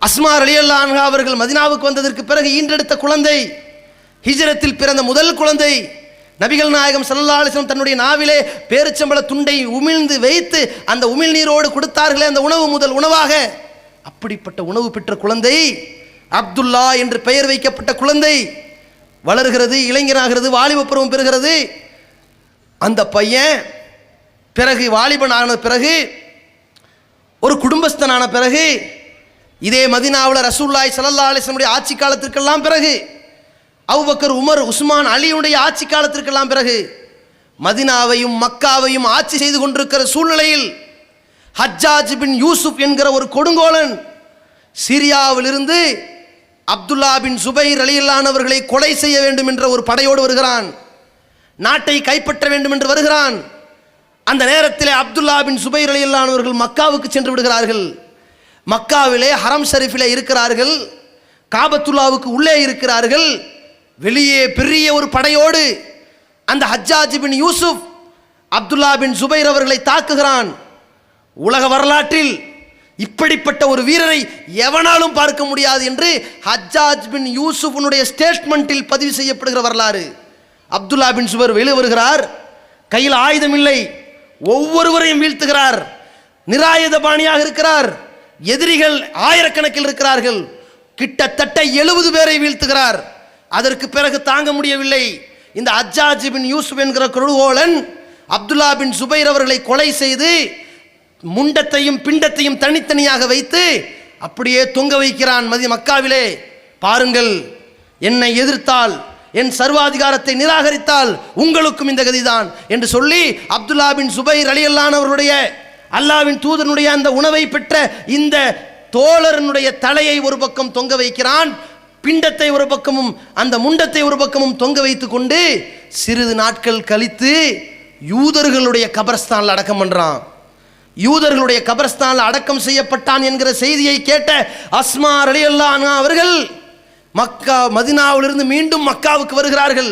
அஸ்மா ரலியல்லாஹு அன்ஹா அவர்கள் மதீனாவுக்கு வந்ததற்கு பிறகு ஈன்றெடுத்த குழந்தை, ஹிஜ்ரத்தில் பிறந்த முதல் குழந்தை. நபிகள் நாயகம் ஸல்லல்லாஹு அலைஹி வஸல்லம் தன்னுடைய நாவிலே பேரிச்சம்பழ துண்டை உமிழ்ந்து வைத்து அந்த உமிழ்நீரோடு கொடுத்தார்களே, அந்த உணவு முதல் உணவாக. அப்படிப்பட்ட உணவு பெற்ற குழந்தை, அப்துல்லா என்று பெயர் வைக்கப்பட்ட குழந்தை வளர்கிறது, இளைஞராகிறது, வாலிப பருவம் பெறுகிறது. அந்த பையன் பிறகு வாலிபனான பிறகு, ஒரு குடும்பஸ்தனான பிறகு, இதே மதீனாவில் ரசூலுல்லாஹி ஸல்லல்லாஹு அலைஹி வஸல்லம் ஆட்சி காலத்திற்கெல்லாம் பிறகு அபூபக்கர், உமர், உஸ்மான், அலியுடைய ஆட்சி காலத்திற்கெல்லாம் பிறகு மதினாவையும் மக்காவையும் ஆட்சி செய்து கொண்டிருக்கிற சூழ்நிலையில் ஹஜ்ஜாஜ் பின் யூசுப் என்கிற ஒரு கொடுங்கோலன் சிரியாவிலிருந்து அப்துல்லா பின் சுபைர் ரலியல்லாஹு கொலை செய்ய வேண்டும் என்ற ஒரு படையோடு வருகிறான். நாட்டை கைப்பற்ற வேண்டும் என்று வருகிறான். அந்த நேரத்தில் அப்துல்லா பின் சுபைர் ரலியல்லாஹு மக்காவுக்கு சென்று விடுகிறார்கள். மக்காவிலே ஹரம் ஷரீஃபிலே இருக்கிறார்கள், காபத்துல்லாவுக்கு உள்ளே இருக்கிறார்கள். வெளியே பெரிய ஒரு படையோடு அந்த ஹஜ்ஜாஜ் பின் யூசுப் அப்துல்லா பின் சுபைர் அவர்களை தாக்குகிறான். உலக வரலாற்றில் இப்படிப்பட்ட ஒரு வீரரை எவனாலும் பார்க்க முடியாது என்று ஹஜ்ஜாஜ் பின் யூசுஃபுடைய ஸ்டேட்மெண்ட்டில் பதிவு செய்யப்படுகிற வரலாறு. அப்துல்லா பின் சுபைர் வெளியே வருகிறார், கையில் ஆயுதம் இல்லை, ஒவ்வொருவரையும் வீழ்த்துகிறார், நிராயுதபாணியாக இருக்கிறார். எதிரிகள் ஆயிரக்கணக்கில் இருக்கிறார்கள், கிட்டத்தட்ட 70 பேரை வீழ்த்துகிறார். அதற்கு பிறகு தாங்க முடியவில்லை. இந்த ஹஜ்ஜாஜ் பின் யூசுப் என்கிற கொடுங்கோலன் அப்துல்லா பின் சுபைர் அவர்களை கொலை செய்து முண்டத்தையும் பிண்டத்தையும் தனித்தனியாக வைத்து அப்படியே தொங்க வைக்கிறான் மக்காவிலே. பாருங்கள், என்னை எதிர்த்தால், என் சர்வாதிகாரத்தை நிராகரித்தால் உங்களுக்கும் இந்த கதிதான் என்று சொல்லி அப்துல்லா பின் சுபைர் ரலியல்லாஹு அவருடைய அல்லாஹ்வின் தூதனுடைய அந்த உணவை பெற்ற இந்த தோழரனுடைய தலையை ஒரு பக்கம் தொங்க வைக்கிறான், பிண்டத்தை ஒரு பக்கமும் அந்த முண்டத்தை ஒரு பக்கமும் தொங்க வைத்துக் கொண்டு சிறிது நாட்கள் கழித்து யூதர்களுடைய கபரஸ்தானில் அடக்கம் பண்றான். யூதர்களுடைய கபரஸ்தானில் அடக்கம் செய்யப்பட்டான் என்கிற செய்தியை கேட்ட அஸ்மா ரலியல்லாஹு அன்ஹா அவர்கள் மதீனாவிலிருந்து மீண்டும் மக்காவுக்கு வருகிறார்கள்.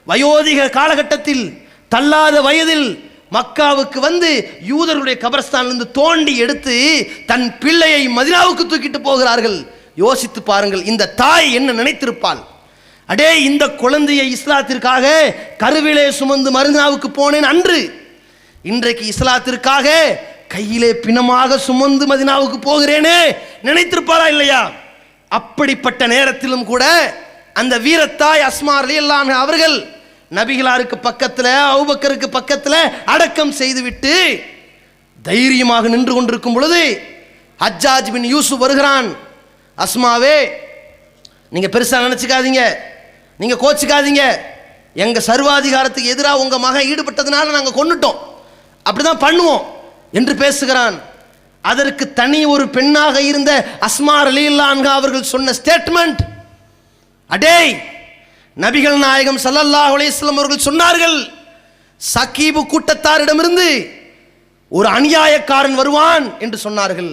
வயோதிக காலகட்டத்தில், தள்ளாத வயதில் மக்காவுக்கு வந்து யூதர்களுடைய கபரஸ்தானிலிருந்து தோண்டி எடுத்து தன் பிள்ளையை மதீனாவுக்கு தூக்கிட்டு போகிறார்கள். யோசித்து பாருங்கள், இந்த தாய் என்ன நினைத்திருப்பாள்? அடே, இந்த குழந்தையை இஸ்லாத்திற்காக கருவிலே சுமந்து மதீனாவுக்கு போனேன் அன்று, இன்றைக்கு இஸ்லாத்திற்காக கையிலே பிணமாக சுமந்து மதீனாவுக்கு போகிறேனே நினைத்திருப்பாரா இல்லையா? அப்படிப்பட்ட நேரத்திலும் கூட அந்த வீரத்தாய் அஸ்மா ரலியல்லாஹு அன்ஹா அவர்கள் நபிகளாருக்கு பக்கத்தில், அபூபக்கருக்கு பக்கத்தில் அடக்கம் செய்துவிட்டு தைரியமாக நின்று கொண்டிருக்கும் பொழுது ஹஜ்ஜாஜ் பின் யூசுப் வருகிறான். அஸ்மாவே, நீங்க பெருசா நினைச்சுக்காதீங்க, நீங்க கோச்சிக்காதீங்க, எங்க சர்வாதிகாரத்துக்கு எதிராக உங்க மகன் ஈடுபட்டதுனால நாங்க கொன்னுட்டோம், அப்படிதான் பண்ணுவோம் என்று பேசுகிறான். அதற்கு தனி ஒரு பெண்ணாக இருந்த அஸ்மா ரலியல்லாஹு அன்ஹா அவர்கள் சொன்ன ஸ்டேட்மெண்ட், அடே, நபிகள் நாயகம் ஸல்லல்லாஹு அலைஹி வஸல்லம் அவர்கள் சொன்னார்கள், சகீபு கூட்டத்தாரிடமிருந்து ஒரு அநியாயக்காரன் வருவான் என்று சொன்னார்கள்.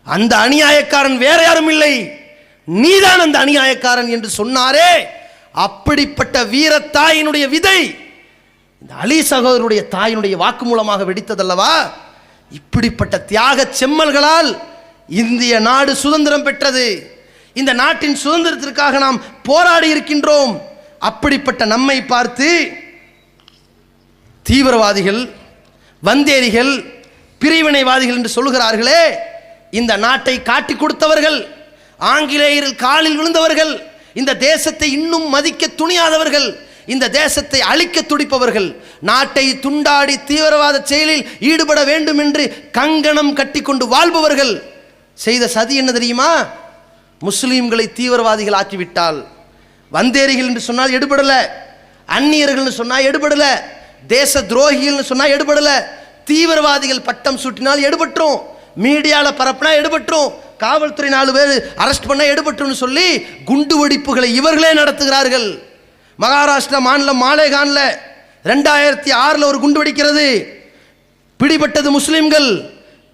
அந்த அநியாயக்காரன் வேற யாரும் இல்லை, நீதான் அந்த அநியாயக்காரன் என்று சொன்னாரே. அப்படிப்பட்ட வீரத்தாயினுடைய விதை இந்த அலி சகோதரருடைய தாயினுடைய வாக்கு மூலமாக வெடித்ததல்லவா? இப்படிப்பட்ட தியாக செம்மல்களால் இந்திய நாடு சுதந்திரம் பெற்றது. இந்த நாட்டின் சுதந்திரத்திற்காக நாம் போராடி இருக்கின்றோம். அப்படிப்பட்ட நம்மை பார்த்து தீவிரவாதிகள், வந்தேரிகள், பிரிவினைவாதிகள் என்று சொல்லுகிறார்களே, இந்த நாட்டை காட்டி கொடுத்தவர்கள், ஆங்கிலேயரில் காலில் விழுந்தவர்கள், இந்த தேசத்தை இன்னும் மதிக்க துணியாதவர்கள், இந்த தேசத்தை அழிக்க துடிப்பவர்கள், நாட்டை துண்டாடி தீவிரவாத செயலில் ஈடுபட வேண்டும் என்று கங்கணம் கட்டிக்கொண்டு வாழ்பவர்கள் செய்த சதி என்ன தெரியுமா? முஸ்லீம்களை தீவிரவாதிகள் ஆக்கிவிட்டால், வந்தேரிகள் என்று சொன்னால் எடுபடல, அந்நியர்கள் சொன்னால் எடுபடல, தேச துரோகிகள் சொன்னால் எடுபடல, தீவிரவாதிகள் பட்டம் சூட்டினால் எடுபட்டுரும், மீடியாவில் பரப்புனா எடுபட்டுரும், காவல்துறை 4 பேர் அரெஸ்ட் பண்ண எடுபட்டுன்னு சொல்லி குண்டு வெடிப்புகளை இவர்களே நடத்துகிறார்கள். மகாராஷ்டிரா மாநிலம் மாலேகான்ல 2006 ஒரு குண்டு வெடிக்கிறது. பிடிபட்டது முஸ்லிம்கள்,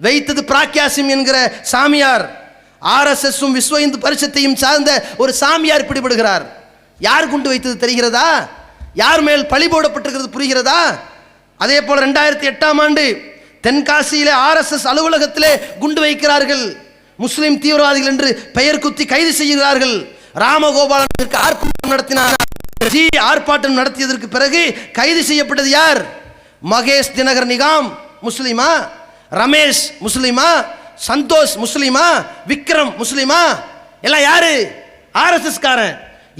வைத்தது பிராக்யாசிம் என்கிற சாமியார். ஆர்எஸ்எஸும் விஸ்வ இந்து பரிஷத்தையும் சார்ந்த ஒரு சாமியார் பிடிபடுகிறார். யார் குண்டு வைத்தது தெரிகிறதா? யார் மேல் பழி போடப்பட்டிருக்கிறது புரிகிறதா? அதே போல 2008ஆம் ஆண்டு தென்காசியிலே ஆர்எஸ்எஸ் அலுவலகத்திலே குண்டு வைக்கிறார்கள். முஸ்லிம் தீவிரவாதிகள் என்று பெயர் குத்தி கைது செய்கிறார்கள். ராமகோபாலனுக்கு ஆர்ப்பாட்டம் நடத்தினார். ஆர்ப்பாட்டம் நடத்தியதற்கு பிறகு கைது செய்யப்பட்டது யார்? மகேஷ் தினகர் நிகாம் முஸ்லிமா, ரமேஷ் முஸ்லிமா, சந்தோஷ் முஸ்லிமா, விக்ரம் முஸ்லிமா, எல்லாம் யாரு? ஆர்எஸ்எஸ் காரன்.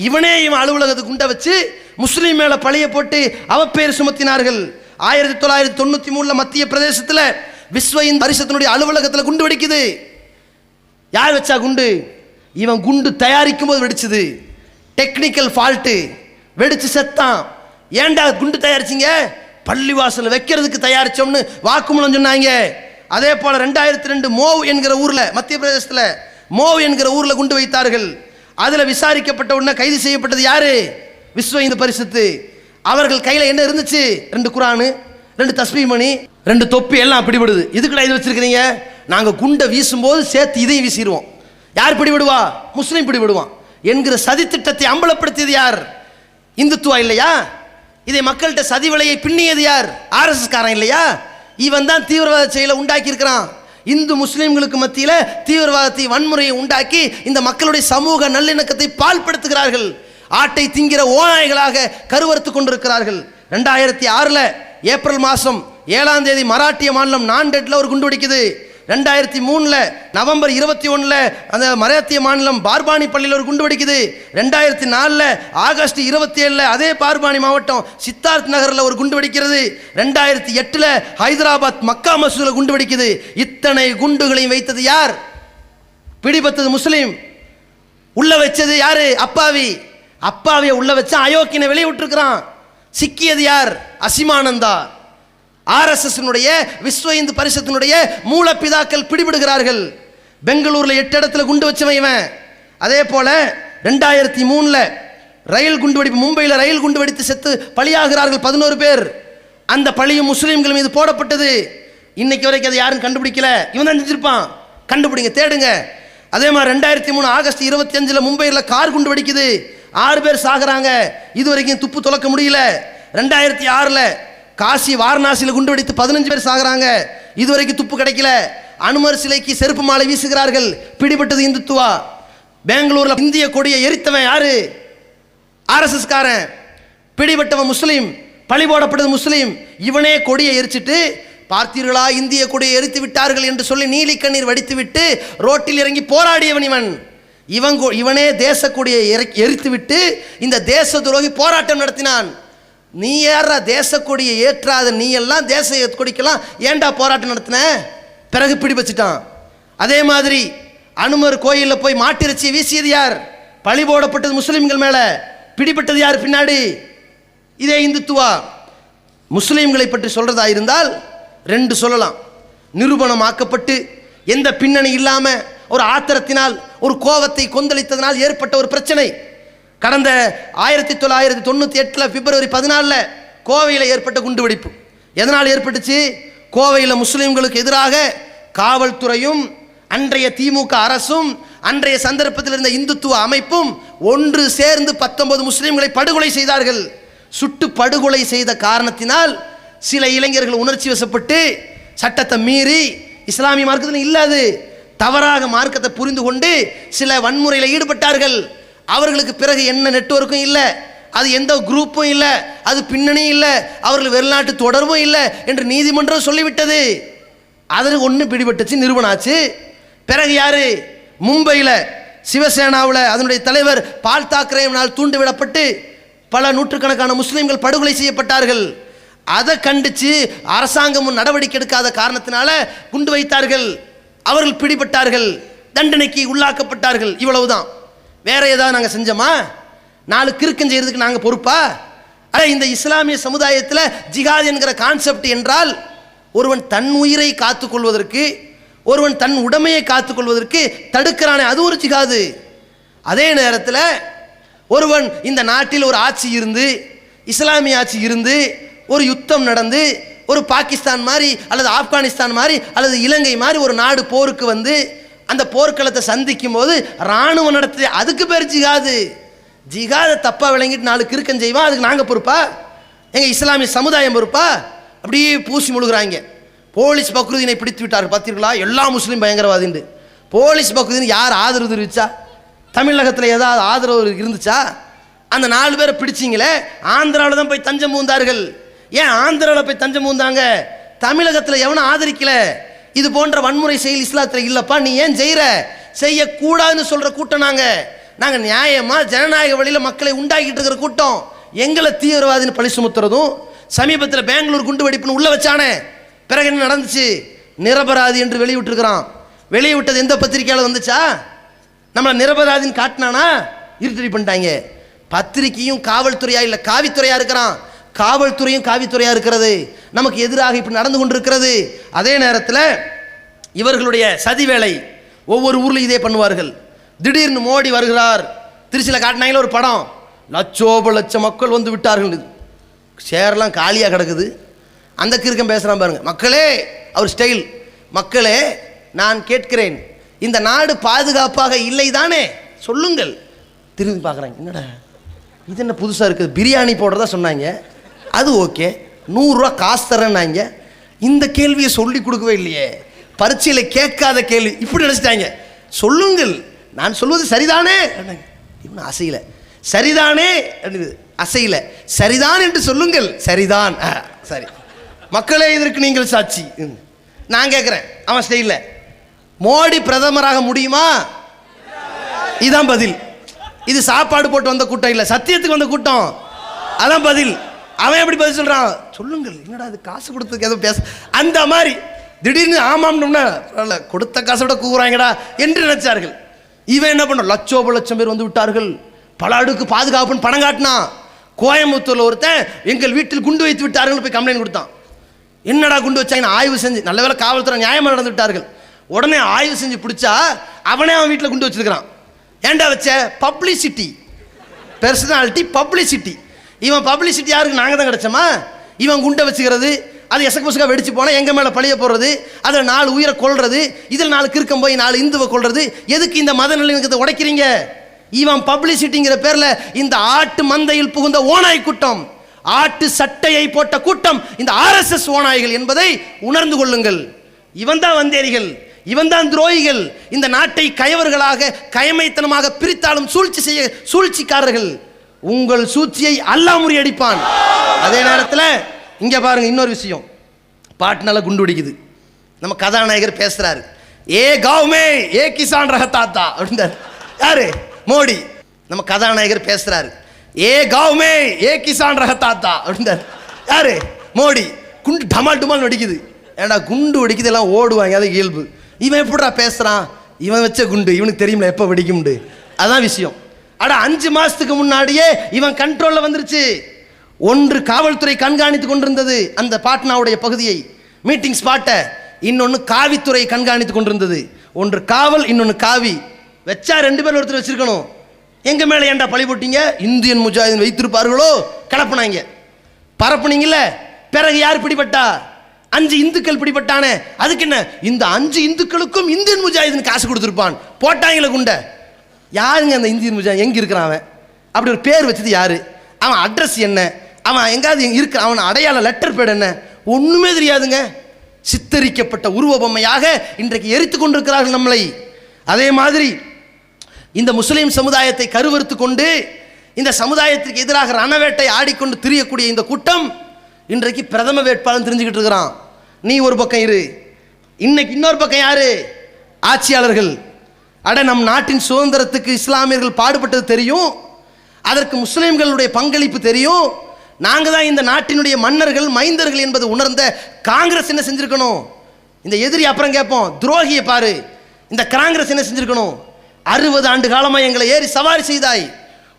இவன் அலுவலகத்துக்கு குண்ட வச்சு முஸ்லீம் மேல பழிய போட்டு அவப்பேர் சுமத்தினார்கள். 1993 மத்திய பிரதேசத்தில் விஸ்வ இந்து பரிஷத்தினுடைய அலுவலகத்தில் குண்டு வெடிக்குது. யார் வச்சா குண்டு? இவன் குண்டு தயாரிக்கும் போது வெடிச்சது. டெக்னிக்கல் ஃபால்ட்டு, வெடிச்சு செத்தான். ஏன்டா குண்டு தயாரிச்சிங்க? பள்ளிவாசல் வைக்கிறதுக்கு தயாரிச்சோம்னு வாக்குமூலம் சொன்னாங்க. அதே போல 2002 மோவ் என்கிற ஊர்ல, மத்திய பிரதேசத்தில் மோவ் என்கிற ஊர்ல குண்டு வைத்தார்கள். அதுல விசாரிக்கப்பட்ட உடனே கைது செய்யப்பட்டது யாரு? விஸ்வ இந்து பரிஷத்து. அவர்கள் கையில என்ன இருந்துச்சு? 2 குரானு, 2 தஸ்பீஹ் மணி, 2 தொப்பி எல்லாம் பிடிபடுது. இதுக்குடா இது வச்சிருக்கிறீங்க? நாங்க குண்டை வீசும்போது சேர்த்து இதையும் வீசிடுவோம். யார் பிடிபடுவா? முஸ்லீம் பிடிபடுவான் என்கிற சதி திட்டத்தை அம்பலப்படுத்தியது யார்? இந்துத்துவா இல்லையா? இதை மக்கள்கிட்ட சதி வலையை பின்னியது யார்? ஆர்எஸ்எஸ் காரன் இல்லையா? இவன் தான் தீவிரவாத செயலை உண்டாக்கி இருக்கிறான். இந்து முஸ்லீம்களுக்கு மத்தியில் தீவிரவாதத்தை, வன்முறையை உண்டாக்கி இந்த மக்களுடைய சமூக நல்லிணக்கத்தை பால்படுத்துகிறார்கள். ஆட்டை திங்கிற ஓநாய்களாக கருவறுத்து கொண்டிருக்கிறார்கள். 2006 ஏப்ரல் மாதம் 7ஆம் தேதி மராட்டிய மாநிலம் நான்டெட்ல ஒரு குண்டு வெடிக்குது. 2003 நவம்பர் 21 அந்த மராத்திய மாநிலம் பார்பானி பள்ளியில் ஒரு குண்டு வெடிக்குது. 2004 ஆகஸ்ட் 27 அதே பார்பானி மாவட்டம் சித்தார்த் நகரில் ஒரு குண்டு வெடிக்கிறது. 2008 ஹைதராபாத் மக்கா மசூதியில் குண்டு வெடிக்குது. இத்தனை குண்டுகளையும் வைத்தது யார்? பிடிபட்டது முஸ்லீம். உள்ள வச்சது யாரு? அப்பாவி. அப்பாவியை உள்ள வச்ச அயோக்கியனை வெளியே விட்டுருக்கிறான். சிக்கியது யார்? அசிமானந்தா. ஆர்எஸ்எஸ் விஸ்வ இந்து பரிஷத்தினுடைய மூலப்பிதாக்கள் பிடிபடுகிறார்கள். பெங்களூர்ல 8 இடத்துல குண்டு வச்சவன் இவன். அதே போல 2003 ரயில் குண்டு வெடிப்பு, மும்பையில் ரயில் குண்டு வெடித்து செத்து பலியாகிறார்கள் 11 பேர். அந்த பழியும் முஸ்லீம்கள் மீது போடப்பட்டது. இன்னைக்கு வரைக்கும் அதை யாரும் கண்டுபிடிக்கல. இவன் தான் செஞ்சிருப்பான். கண்டுபிடிங்க, தேடுங்க. அதே மாதிரி 2003 ஆகஸ்ட் 25 மும்பையில் கார் குண்டு வெடிக்குது. 6 பேர் சாகுறாங்க. இது வரைக்கும் துப்பு துலக்க முடியல. 2006 காசி வாரணாசியில் குண்டு வெடித்து 15 பேர் சாகுறாங்க. இதுவரைக்கும் துப்பு கிடைக்கல. அனுமர் சிலைக்கு செருப்பு மாலை வீசுகிறார்கள். பிடிபட்டது இந்துத்துவா. பெங்களூர்ல இந்திய கொடியை எரித்தவன் யாரு? ஆர்எஸ்எஸ் காரன். பிடிபட்டவன் முஸ்லீம். பழி போடப்பட்டது முஸ்லீம். இவனே கொடியை எரிச்சிட்டு, பார்த்தீர்களா இந்திய கொடியை எரித்து விட்டார்கள் என்று சொல்லி நீலி கண்ணீர் வடித்து விட்டு ரோட்டில் இறங்கி போராடியவன் இவன். இவனே தேச கொடியை எரித்து விட்டு இந்த தேச துரோகி போராட்டம் நடத்தினான். நீ யாரா தேச கொடியை ஏற்றாத? நீ எல்லாம் தேச கொடிக்கெல்லாம் ஏண்டா போராட்டம் நடத்தின? பிறகு பிடிபச்சிட்டான். அதே மாதிரி அனுமர் கோயிலில் போய் மாட்டிறைச்சி வீசியது யார்? பழி போடப்பட்டது முஸ்லீம்கள் மேல. பிடிபட்டது யார் பின்னாடி? இதே இந்துத்துவா. முஸ்லீம்களை பற்றி சொல்றதா இருந்தால் 2 சொல்லலாம். நிரூபணமாக்கப்பட்டு எந்த பின்னணி இல்லாம ஒரு ஆத்திரத்தினால், ஒரு கோபத்தை கொந்தளித்ததனால் ஏற்பட்ட ஒரு பிரச்சனை. கடந்த 1998 பிப்ரவரி 14 கோவையில் ஏற்பட்ட குண்டுவெடிப்பு எதனால் ஏற்பட்டுச்சு? கோவையில் முஸ்லிம்களுக்கு எதிராக காவல்துறையும் அன்றைய திமுக அரசும் அன்றைய சந்தர்ப்பத்தில் இருந்த இந்துத்துவ அமைப்பும் ஒன்று சேர்ந்து 19 முஸ்லிம்களை படுகொலை செய்தார்கள். சுட்டு படுகொலை செய்த காரணத்தினால் சில இளைஞர்கள் உணர்ச்சி வசப்பட்டு சட்டத்தை மீறி, இஸ்லாமிய மார்க்கத்தில் இல்லாது தவறாக மார்க்கத்தை புரிந்து கொண்டு சில வன்முறையில் ஈடுபட்டார்கள். அவர்களுக்கு பிறகு என்ன நெட்வொர்க்கும் இல்லை, அது எந்த குரூப்பும் இல்லை, அது பின்னணியும் இல்லை, அவர்கள் வெளிநாட்டு தொடர்பும் இல்லை என்று நீதிமன்றம் சொல்லிவிட்டது. அது ஒன்று பிடிபட்டுச்சு, நிறுவனாச்சு. பிறகு யாரு? மும்பையில் சிவசேனாவில் அதனுடைய தலைவர் பால் தாக்கரேவினால் தூண்டிவிடப்பட்டு பல நூற்றுக்கணக்கான முஸ்லீம்கள் படுகொலை செய்யப்பட்டார்கள். அதை கண்டித்து அரசாங்கமும் நடவடிக்கை எடுக்காத காரணத்தினால குண்டு வைத்தார்கள். அவர்கள் பிடிபட்டார்கள், தண்டனைக்கு உள்ளாக்கப்பட்டார்கள். இவ்வளவுதான். வேற ஏதாவது நாங்கள் செஞ்சோமா? 4 கிறுக்கம் செய்யறதுக்கு நாங்கள் பொறுப்பா? இந்த இஸ்லாமிய சமுதாயத்தில் ஜிஹாத் என்கிற கான்செப்ட் என்றால் ஒருவன் தன் உயிரை காத்துக்கொள்வதற்கு, ஒருவன் தன் உடைமையை காத்துக்கொள்வதற்கு தடுக்கிறானே, அது ஒரு ஜிஹாது. அதே நேரத்தில் ஒருவன் இந்த நாட்டில் ஒரு ஆட்சி இருந்து, இஸ்லாமிய ஆட்சி இருந்து, ஒரு யுத்தம் நடந்து, ஒரு பாகிஸ்தான் மாதிரி அல்லது ஆப்கானிஸ்தான் மாதிரி அல்லது இலங்கை மாதிரி ஒரு நாடு போருக்கு வந்து அந்த போர்க்களத்தை சந்திக்கும் போது இராணுவம் நடத்து, அதுக்கு பேர் ஜிஹாது. ஜிஹாதை தப்பா விளங்கிட்டு 4 கிறுக்கம் செய்வான், அதுக்கு நாங்கள் பொறுப்பா? எங்க இஸ்லாமிய சமுதாயம் பொறுப்பா? அப்படியே பூசி முழுகிறாங்க. போலீஸ் பக்ருதீனை பிடித்து விட்டார்கள், பார்த்தீர்களா? எல்லா முஸ்லீம் பயங்கரவாதின்னு. போலீஸ் பக்ருதீன் யார் ஆதரவு தெரிவிச்சா? தமிழகத்தில் ஏதாவது ஆதரவு இருந்துச்சா? அந்த 4 பேரை பிடிச்சிங்களே, ஆந்திராவில் தான் போய் தஞ்சம் பூந்தார்கள். ஏன் ஆந்திராவில் போய் தஞ்சம் பூந்தாங்க? தமிழகத்தில் எவனும் ஆதரிக்கல. இது போன்ற வன்முறை செயல் இஸ்லாத்தில் இல்லப்பா, நீ ஏன் செய்யக்கூடாதுன்னு சொல்ற கூட்டம் நாங்க நியாயமா ஜனநாயக வழியில் மக்களை உண்டாக்கிட்டு இருக்கிற கூட்டம். எங்களை தீவிரவாதின்னு பழி சுமத்துறதும், சமீபத்தில் பெங்களூர் குண்டு வெடிப்புன்னு உள்ள வச்சானே, பிறகு என்ன நடந்துச்சு? நிரபராதி என்று வெளியிட்டிருக்கிறான். வெளியிட்டது எந்த பத்திரிகையால வந்துச்சா? நம்மளை நிரபராதின்னு காட்டினானா? இருட்டடி பண்ணிட்டாங்க. பத்திரிகையும் காவல்துறையா இல்லை காவித்துறையா இருக்கிறான், காவல்துறையும் காவித்துறையா இருக்கிறது. நமக்கு எதிராக இப்படி நடந்து கொண்டிருக்கிறது. அதே நேரத்தில் இவர்களுடைய சதி வேலை ஒவ்வொரு ஊர்லையும் இதே பண்ணுவார்கள். திடீர்னு மோடி வருகிறார், திருச்சியில் காட்டினாங்களே ஒரு படம், லட்சோப மக்கள் வந்து விட்டார்கள், சேர்லாம் காலியாக கிடக்குது. அந்த கிறுக்கம் பேசுகிறான் பாருங்க. மக்களே, அவர் ஸ்டைல், மக்களே நான் கேட்கிறேன், இந்த நாடு பாதுகாப்பாக இல்லை தானே சொல்லுங்கள். திரும்பி பார்க்குறாங்க, என்னடா இது என்ன புதுசாக இருக்குது, பிரியாணி போடுறதா சொன்னாங்க, அது ஓகே, 100 ரூபா காசு தரேன்னாங்க, இந்த கேள்வியை சொல்லி கொடுக்கவே இல்லையே, பரீட்சையில் கேட்காத கேள்வி, இப்படி நினச்சிட்டாங்க. சொல்லுங்கள், நான் சொல்வது சரிதானே, இன்னும் அசையில, சரிதானே அசையில, சரிதான் என்று சொல்லுங்கள், சரிதான், சரி மக்களே இதற்கு நீங்கள் சாட்சி. நான் கேட்குறேன் அவன் ஸ்டைலில், மோடி பிரதமராக முடியுமா? இதுதான் பதில். இது சாப்பாடு போட்டு வந்த கூட்டம் இல்லை, சத்தியத்துக்கு வந்த கூட்டம், அதான் பதில். அவன் எப்படி பதில் சொல்கிறான், சொல்லுங்கள், என்னடா அது காசு கொடுத்ததுக்கு எதுவும் பேச, அந்த மாதிரி திடீர்னு ஆமாம்னு கொடுத்த காசை விட கூறாங்கடா என்று நினைச்சார்கள். இவன் என்ன பண்ண, லட்சம் பேர் வந்து விட்டார்கள், பல அடுக்கு பாதுகாப்புன்னு பணம் காட்டினான். கோயம்புத்தூரில் ஒருத்தன் எங்கள் வீட்டில் குண்டு வைத்து விட்டார்கள் போய் கம்ப்ளைண்ட் கொடுத்தான். என்னடா குண்டு வச்சாங்கன்னு ஆய்வு செஞ்சு, நல்ல வேளை காவல்துறை நியாயமாக நடந்து விட்டார்கள். உடனே ஆய்வு செஞ்சு பிடிச்சா அவனே அவன் வீட்டில் குண்டு வச்சிருக்கிறான். ஏண்டா வச்ச, பப்ளிசிட்டி, பெர்சனாலிட்டி, பப்ளிசிட்டி. இவன் பப்ளிசிட்டி யாருக்கு, நாங்கள் தான் கிடைச்சோமா? இவன் குண்டை வச்சுக்கிறது, அது எசக்கு வெடிச்சு போனால் எங்கள் மேலே பழிய போடுறது, அதில் 4 உயிரை கொள்வது, இதில் 4 கிறுக்கம் போய் 4 இந்துவை கொள்வது, எதுக்கு இந்த மத நிலையத்தை உடைக்கிறீங்க? இவன் பப்ளிசிட்டிங்கிற பேரில் இந்த ஆட்டு மந்தையில் புகுந்த ஓநாய் கூட்டம், ஆட்டு சட்டையை போட்ட கூட்டம் இந்த RSS ஓநாய்கள் என்பதை உணர்ந்து கொள்ளுங்கள். இவன் தான் வந்தேரிகள், இவன் தான் துரோகிகள். இந்த நாட்டை கயவர்களாக கயமைத்தனமாக பிரித்தாலும் சூழ்ச்சிக்காரர்கள். உங்கள் சூழ்ச்சியை அல்லாஹ் முறியடிப்பான். அதே நேரத்தில் இங்கே பாருங்க, இன்னொரு விஷயம், பாட்டுனால குண்டு வெடிக்குது. நம்ம கதாநாயகர் பேசுறாரு, ஏ காவ்மே ஏ கிசான் ரஹத்தாத்தா அப்படின்றார். யாரு, மோடி. நம்ம கதாநாயகர் பேசுறாரு, ஏ காவ்மே ஏ கிசான் ரஹத்தாத்தா அப்படின்றார். யாரு, மோடி. குண்டு டமால் டுமால் வெடிக்குது. ஏன்னா குண்டு வெடிக்குது, எல்லாம் ஓடுவாங்க, அது இயல்பு. இவன் எப்படிடா பேசுறான், இவன் வச்ச குண்டு இவனுக்கு தெரியும்ல எப்போ வெடிக்கும்ண்டு, அதான் விஷயம். அட 5 மாசத்துக்கு முன்னாடியே இவன் கண்ட்ரோல்ல வந்துருச்சு. ஒன்று காவல்துறை கண்காணித்து கொண்டிருந்தது அந்த பாட்னாவுடைய பகுதியை, மீட்டிங் ஸ்பாட்டை. இன்னொன்று காவித்துறை கண்காணித்து கொண்டிருந்தது. ஒன்று காவல், இன்னொன்று காவி. வச்சா 2 பேர் ஒருத்தர் வச்சிருக்கணும். எங்க மேலே ஏன்டா பழி போட்டீங்க, இந்தியன் முஜாஹிதீன் வைத்திருப்பார்களோ, கலப்புனாங்க, பரப்புனீங்கல்ல. பிறகு யார் பிடிபட்டா, 5 இந்துக்கள் பிடிபட்டானே, அதுக்கு என்ன, இந்த 5 இந்துக்களுக்கும் இந்தியன் முஜாஹிதீன் காசு கொடுத்துருப்பான், போட்டாங்களே குண்டை. யாருங்க அந்த இந்தியன் முஜாஹிதீன், எங்கே இருக்கிறான் அவன், அப்படி ஒரு பேர் வச்சது யாரு, அவன் அட்ரஸ் என்ன, அவன் எங்காவது இருக்கிற, அவன் அடையாள லெட்டர் பேட் என்ன, ஒன்றுமே தெரியாதுங்க. சித்தரிக்கப்பட்ட உருவ பொம்மையாக இன்றைக்கு எரித்து கொண்டிருக்கிறார்கள் நம்மளை. அதே மாதிரி இந்த முஸ்லீம் சமுதாயத்தை கருவறுத்து கொண்டு இந்த சமுதாயத்திற்கு எதிராக ரணவேட்டை ஆடிக்கொண்டு திரியக்கூடிய இந்த கூட்டம் இன்றைக்கு பிரதம வேட்பாளர் தெரிஞ்சுக்கிட்டு இருக்கிறான். நீ ஒரு பக்கம் இரு, இன்னைக்கு இன்னொரு பக்கம் யாரு, ஆட்சியாளர்கள். அட, நம் நாட்டின் சுதந்திரத்துக்கு இஸ்லாமியர்கள் பாடுபட்டது தெரியும், அதற்கு முஸ்லீம்களுடைய பங்களிப்பு தெரியும். நாங்கள் தான் இந்த நாட்டினுடைய மன்னர்கள் மைந்தர்கள் என்பது உணர்ந்த காங்கிரஸ் என்ன செஞ்சிருக்கணும், இந்த எதிரி அப்புறம் கேட்போம், துரோகியை பாரு, இந்த காங்கிரஸ் என்ன செஞ்சிருக்கணும், 60 ஆண்டு காலமாக எங்களை ஏறி சவாரி செய்தாய்,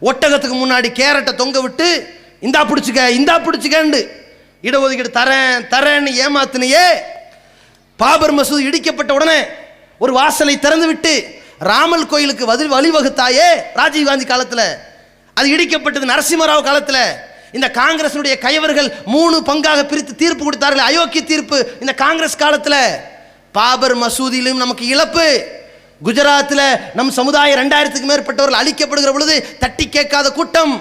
ஒட்டகத்துக்கு முன்னாடி கேரட்டை தொங்க விட்டு இந்தா பிடிச்சிக்கண்டு இடஒதுக்கீடு தரேன்னு ஏமாத்தினையே. பாபர் மசூதி இடிக்கப்பட்ட உடனே ஒரு வாசலை திறந்து விட்டு ராமல் கோயிலுக்கு வழிவகுத்தாயே ராஜீவ்காந்தி காலத்தில், அது இடிக்கப்பட்டது நரசிம்மராவ் காலத்தில். இந்த காங்கிரஸினுடைய கயவர்கள் 3 பங்காக பிரித்து தீர்ப்பு கொடுத்தார்கள், அயோக்கிய தீர்ப்பு. இந்த காங்கிரஸ் காலத்தில் பாபர் மசூதியிலும் நமக்கு இழப்பு. குஜராத்தில் நம் சமுதாயம் 2000க்கும் மேற்பட்டவர்கள் அழிக்கப்படுகிற பொழுது தட்டி கேட்காத கூட்டம்.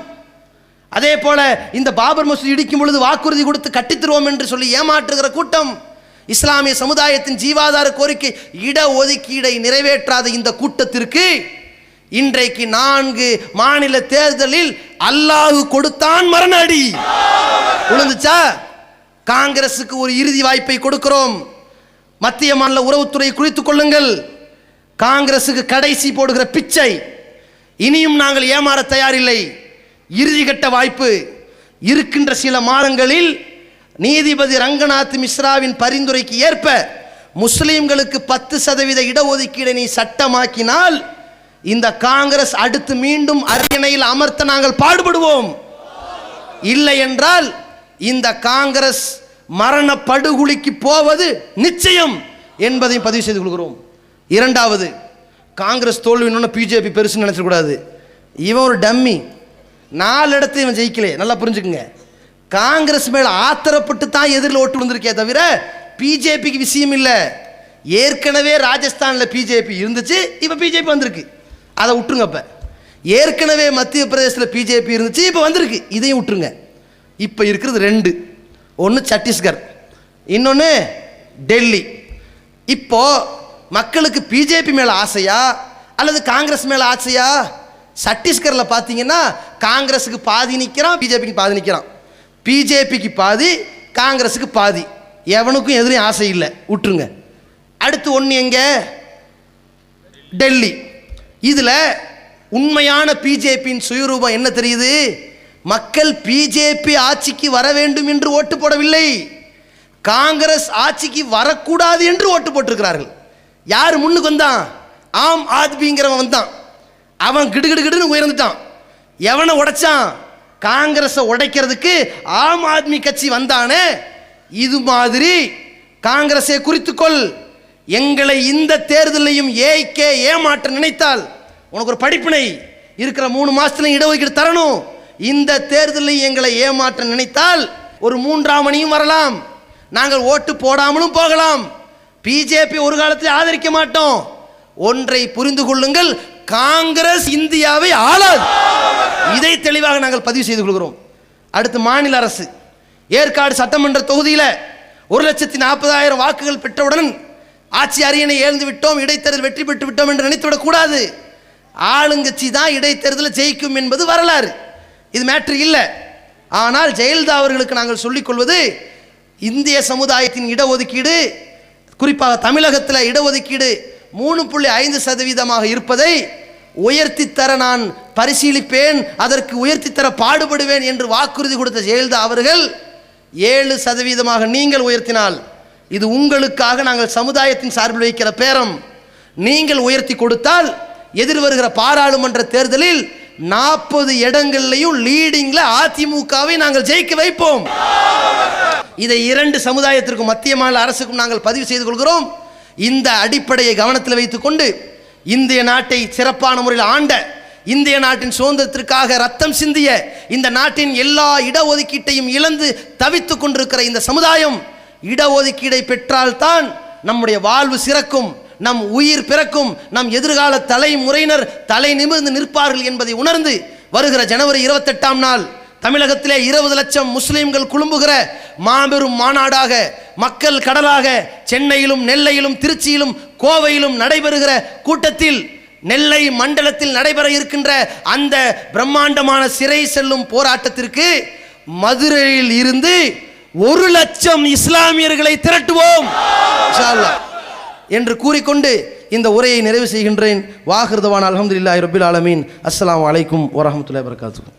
அதே போல இந்த பாபர் மசூதி இடிக்கும் பொழுது வாக்குறுதி கொடுத்து கட்டித்தருவோம் என்று சொல்லி ஏமாற்றுகிற கூட்டம். இஸ்லாமிய சமுதாயத்தின் ஜீவாதார கோரிக்கை இடஒதுக்கீடை நிறைவேற்றாத இந்த கூட்டத்திற்கு இன்றைக்கு 4 மாநில தேர்தலில் அல்லாஹ் கொடுத்தான் மரண அடி விழுந்துச்சா. காங்கிரசுக்கு ஒரு இறுதி வாய்ப்பை கொடுக்கிறோம். மத்திய மாநில உறவுத்துறை குறித்துக் கொள்ளுங்கள். காங்கிரசுக்கு கடைசி போடுகிற பிச்சை. இனியும் நாங்கள் ஏமாற தயாரில்லை. இறுதிக்கட்ட வாய்ப்பு இருக்கின்ற சில மாதங்களில் நீதிபதி ரங்கநாத் மிஸ்ராவின் பரிந்துரைக்கு ஏற்ப முஸ்லிம்களுக்கு 10% இடஒதுக்கீடை நீ சட்டமாக்கினால் இந்த காங்கிரஸ் அடுத்து மீண்டும் அரியணையில் அமர்த்த நாங்கள் பாடுபடுவோம். இல்லை என்றால் இந்த காங்கிரஸ் மரண படுகொலிக்கு போவது நிச்சயம் என்பதை பதிவு செய்து கொள்கிறோம். இரண்டாவது, காங்கிரஸ் தோல்வின்னு பிஜேபி பெருசுன்னு நினைச்சக்கூடாது. இவன் ஒரு டம்மி, 4 இடத்தை இவன் ஜெயிக்கலே. நல்லா புரிஞ்சுக்குங்க. காங்கிரஸ் மேல ஆத்திரப்பட்டு தான் எதிரில் ஓட்டு விழுந்திருக்கே தவிர பிஜேபிக்கு விஷயம் இல்லை. ஏற்கனவே ராஜஸ்தானில் பிஜேபி இருந்துச்சு, இப்போ பிஜேபி வந்திருக்கு, அதை விட்டுருங்க. இப்போ ஏற்கனவே மத்திய பிரதேசத்தில் பிஜேபி இருந்துச்சு, இப்போ வந்திருக்கு, இதையும் விட்டுருங்க. இப்போ இருக்கிறது 2, ஒன்று சத்தீஸ்கர், இன்னொன்று டெல்லி. இப்போ மக்களுக்கு பிஜேபி மேலே ஆசையா அல்லது காங்கிரஸ் மேலே ஆசையா? சத்தீஸ்கரில் பார்த்தீங்கன்னா காங்கிரஸுக்கு பாதி நிற்கிறான், பிஜேபிக்கு பாதி நிற்கிறான். பிஜேபிக்கு பாதி, காங்கிரஸுக்கு பாதி. எவனுக்கும் எதிரையும் ஆசை இல்லை, விட்டுருங்க. அடுத்து ஒன்று எங்கே? டெல்லி. இதில் உண்மையான பிஜேபியின் சுயரூபம் என்ன தெரியுது? மக்கள் பிஜேபி ஆட்சிக்கு வர வேண்டும் என்று ஓட்டு போடவில்லை, காங்கிரஸ் ஆட்சிக்கு வரக்கூடாது என்று ஓட்டு போட்டிருக்கிறார்கள். யார் முன்னுக்கு வந்தான்? ஆம் ஆத்மிங்கிறவன் வந்தான். அவன் கிடுகிடுன்னு உயர்ந்துட்டான். எவனை உடைச்சான்? காங்கிரஸை உடைக்கிறதுக்கு ஆம் ஆத்மி கட்சி வந்தானே. இது மாதிரி காங்கிரஸை குறித்துக்கொள். எங்களை இந்த தேர்தலையும் ஏமாற்ற நினைத்தால் உனக்கு ஒரு படிப்பினை இருக்கிற 3 மாசத்துல இடஒதுக்கீடு தரணும். இந்த தேர்தலில் எங்களை ஏமாற்ற நினைத்தால் ஒரு 3ஆம் அணியும் வரலாம், நாங்கள் ஓட்டு போடாமலும் போகலாம். பிஜேபி ஒரு காலத்தில் ஆதரிக்க மாட்டோம். ஒன்றை புரிந்து கொள்ளுங்கள், காங்கிரஸ் இந்தியாவை ஆளாது. இதை தெளிவாக நாங்கள் பதிவு செய்து கொள்கிறோம். அடுத்து மாநில அரசு. ஏற்காடு சட்டமன்ற தொகுதியில் 1,40,000 வாக்குகள் பெற்றவுடன் ஆட்சி அரியணை ஏழ்ந்து விட்டோம், இடைத்தேர்தல் வெற்றி பெற்று விட்டோம் என்று நினைத்துவிடக் கூடாது. ஆளுங்கட்சி தான் இடைத்தேர்தலில் ஜெயிக்கும் என்பது வரலாறு, இது மேட்ரு இல்லை. ஆனால் ஜெயலலிதா அவர்களுக்கு நாங்கள் சொல்லிக் கொள்வது, இந்திய சமுதாயத்தின் இடஒதுக்கீடு, குறிப்பாக தமிழகத்தில் இடஒதுக்கீடு 3.5% இருப்பதை உயர்த்தி தர நான் பரிசீலிப்பேன், அதற்கு உயர்த்தி தர பாடுபடுவேன் என்று வாக்குறுதி கொடுத்த ஜெயலலிதா அவர்கள் 7% நீங்கள் உயர்த்தினால் இது உங்களுக்காக நாங்கள் சமுதாயத்தின் சார்பில் வைக்கிற பேரம். நீங்கள் உயர்த்தி கொடுத்தால் எதிர்வருகிற பாராளுமன்ற தேர்தலில் 40 இடங்கள்லையும் லீடிங்ல அதிமுகவை நாங்கள் ஜெயிக்க வைப்போம். இதை 2 சமுதாயத்திற்கும் மத்திய மாநில அரசுக்கும் நாங்கள் பதிவு செய்து கொள்கிறோம். இந்த அடிப்படையை கவனத்தில் வைத்துக்கொண்டு இந்திய நாட்டை சிறப்பான முறையில் ஆண்ட, இந்திய நாட்டின் சுதந்திரத்திற்காக ரத்தம் சிந்திய, இந்த நாட்டின் எல்லா இடஒதுக்கீட்டையும் இழந்து தவித்துக் கொண்டிருக்கிற இந்த சமுதாயம் இடஒதுக்கீடை பெற்றால்தான் நம்முடைய வாழ்வு சிறக்கும், நம் உயிர் பிறக்கும், நம் எதிர்கால தலைமுறையினர் தலை நிமிர்ந்து நிற்பார்கள் என்பதை உணர்ந்து வருகிற ஜனவரி 28ஆம் நாள் தமிழகத்திலே 20 லட்சம் முஸ்லிம்கள் குழும்புகிற மாபெரும் மாநாடாக, மக்கள் கடலாக சென்னையிலும் நெல்லையிலும் திருச்சியிலும் கோவையிலும் நடைபெறுகிற கூட்டத்தில், நெல்லை மண்டலத்தில் நடைபெற இருக்கின்ற அந்த பிரம்மாண்டமான சிறை செல்லும் போராட்டத்திற்கு மதுரையில் இருந்து 1 லட்சம் இஸ்லாமியர்களை திரட்டுவோம் என்று கூறிக்கொண்டு இந்த உரையை நிறைவு செய்கின்றேன். வாஹிர் தவானா அல்ஹம்துலில்லாஹி ரப்பில் ஆலமீன். அஸ்ஸலாமு அலைக்கும் வரஹ்மத்துல்லாஹி வபரகாத்துஹு.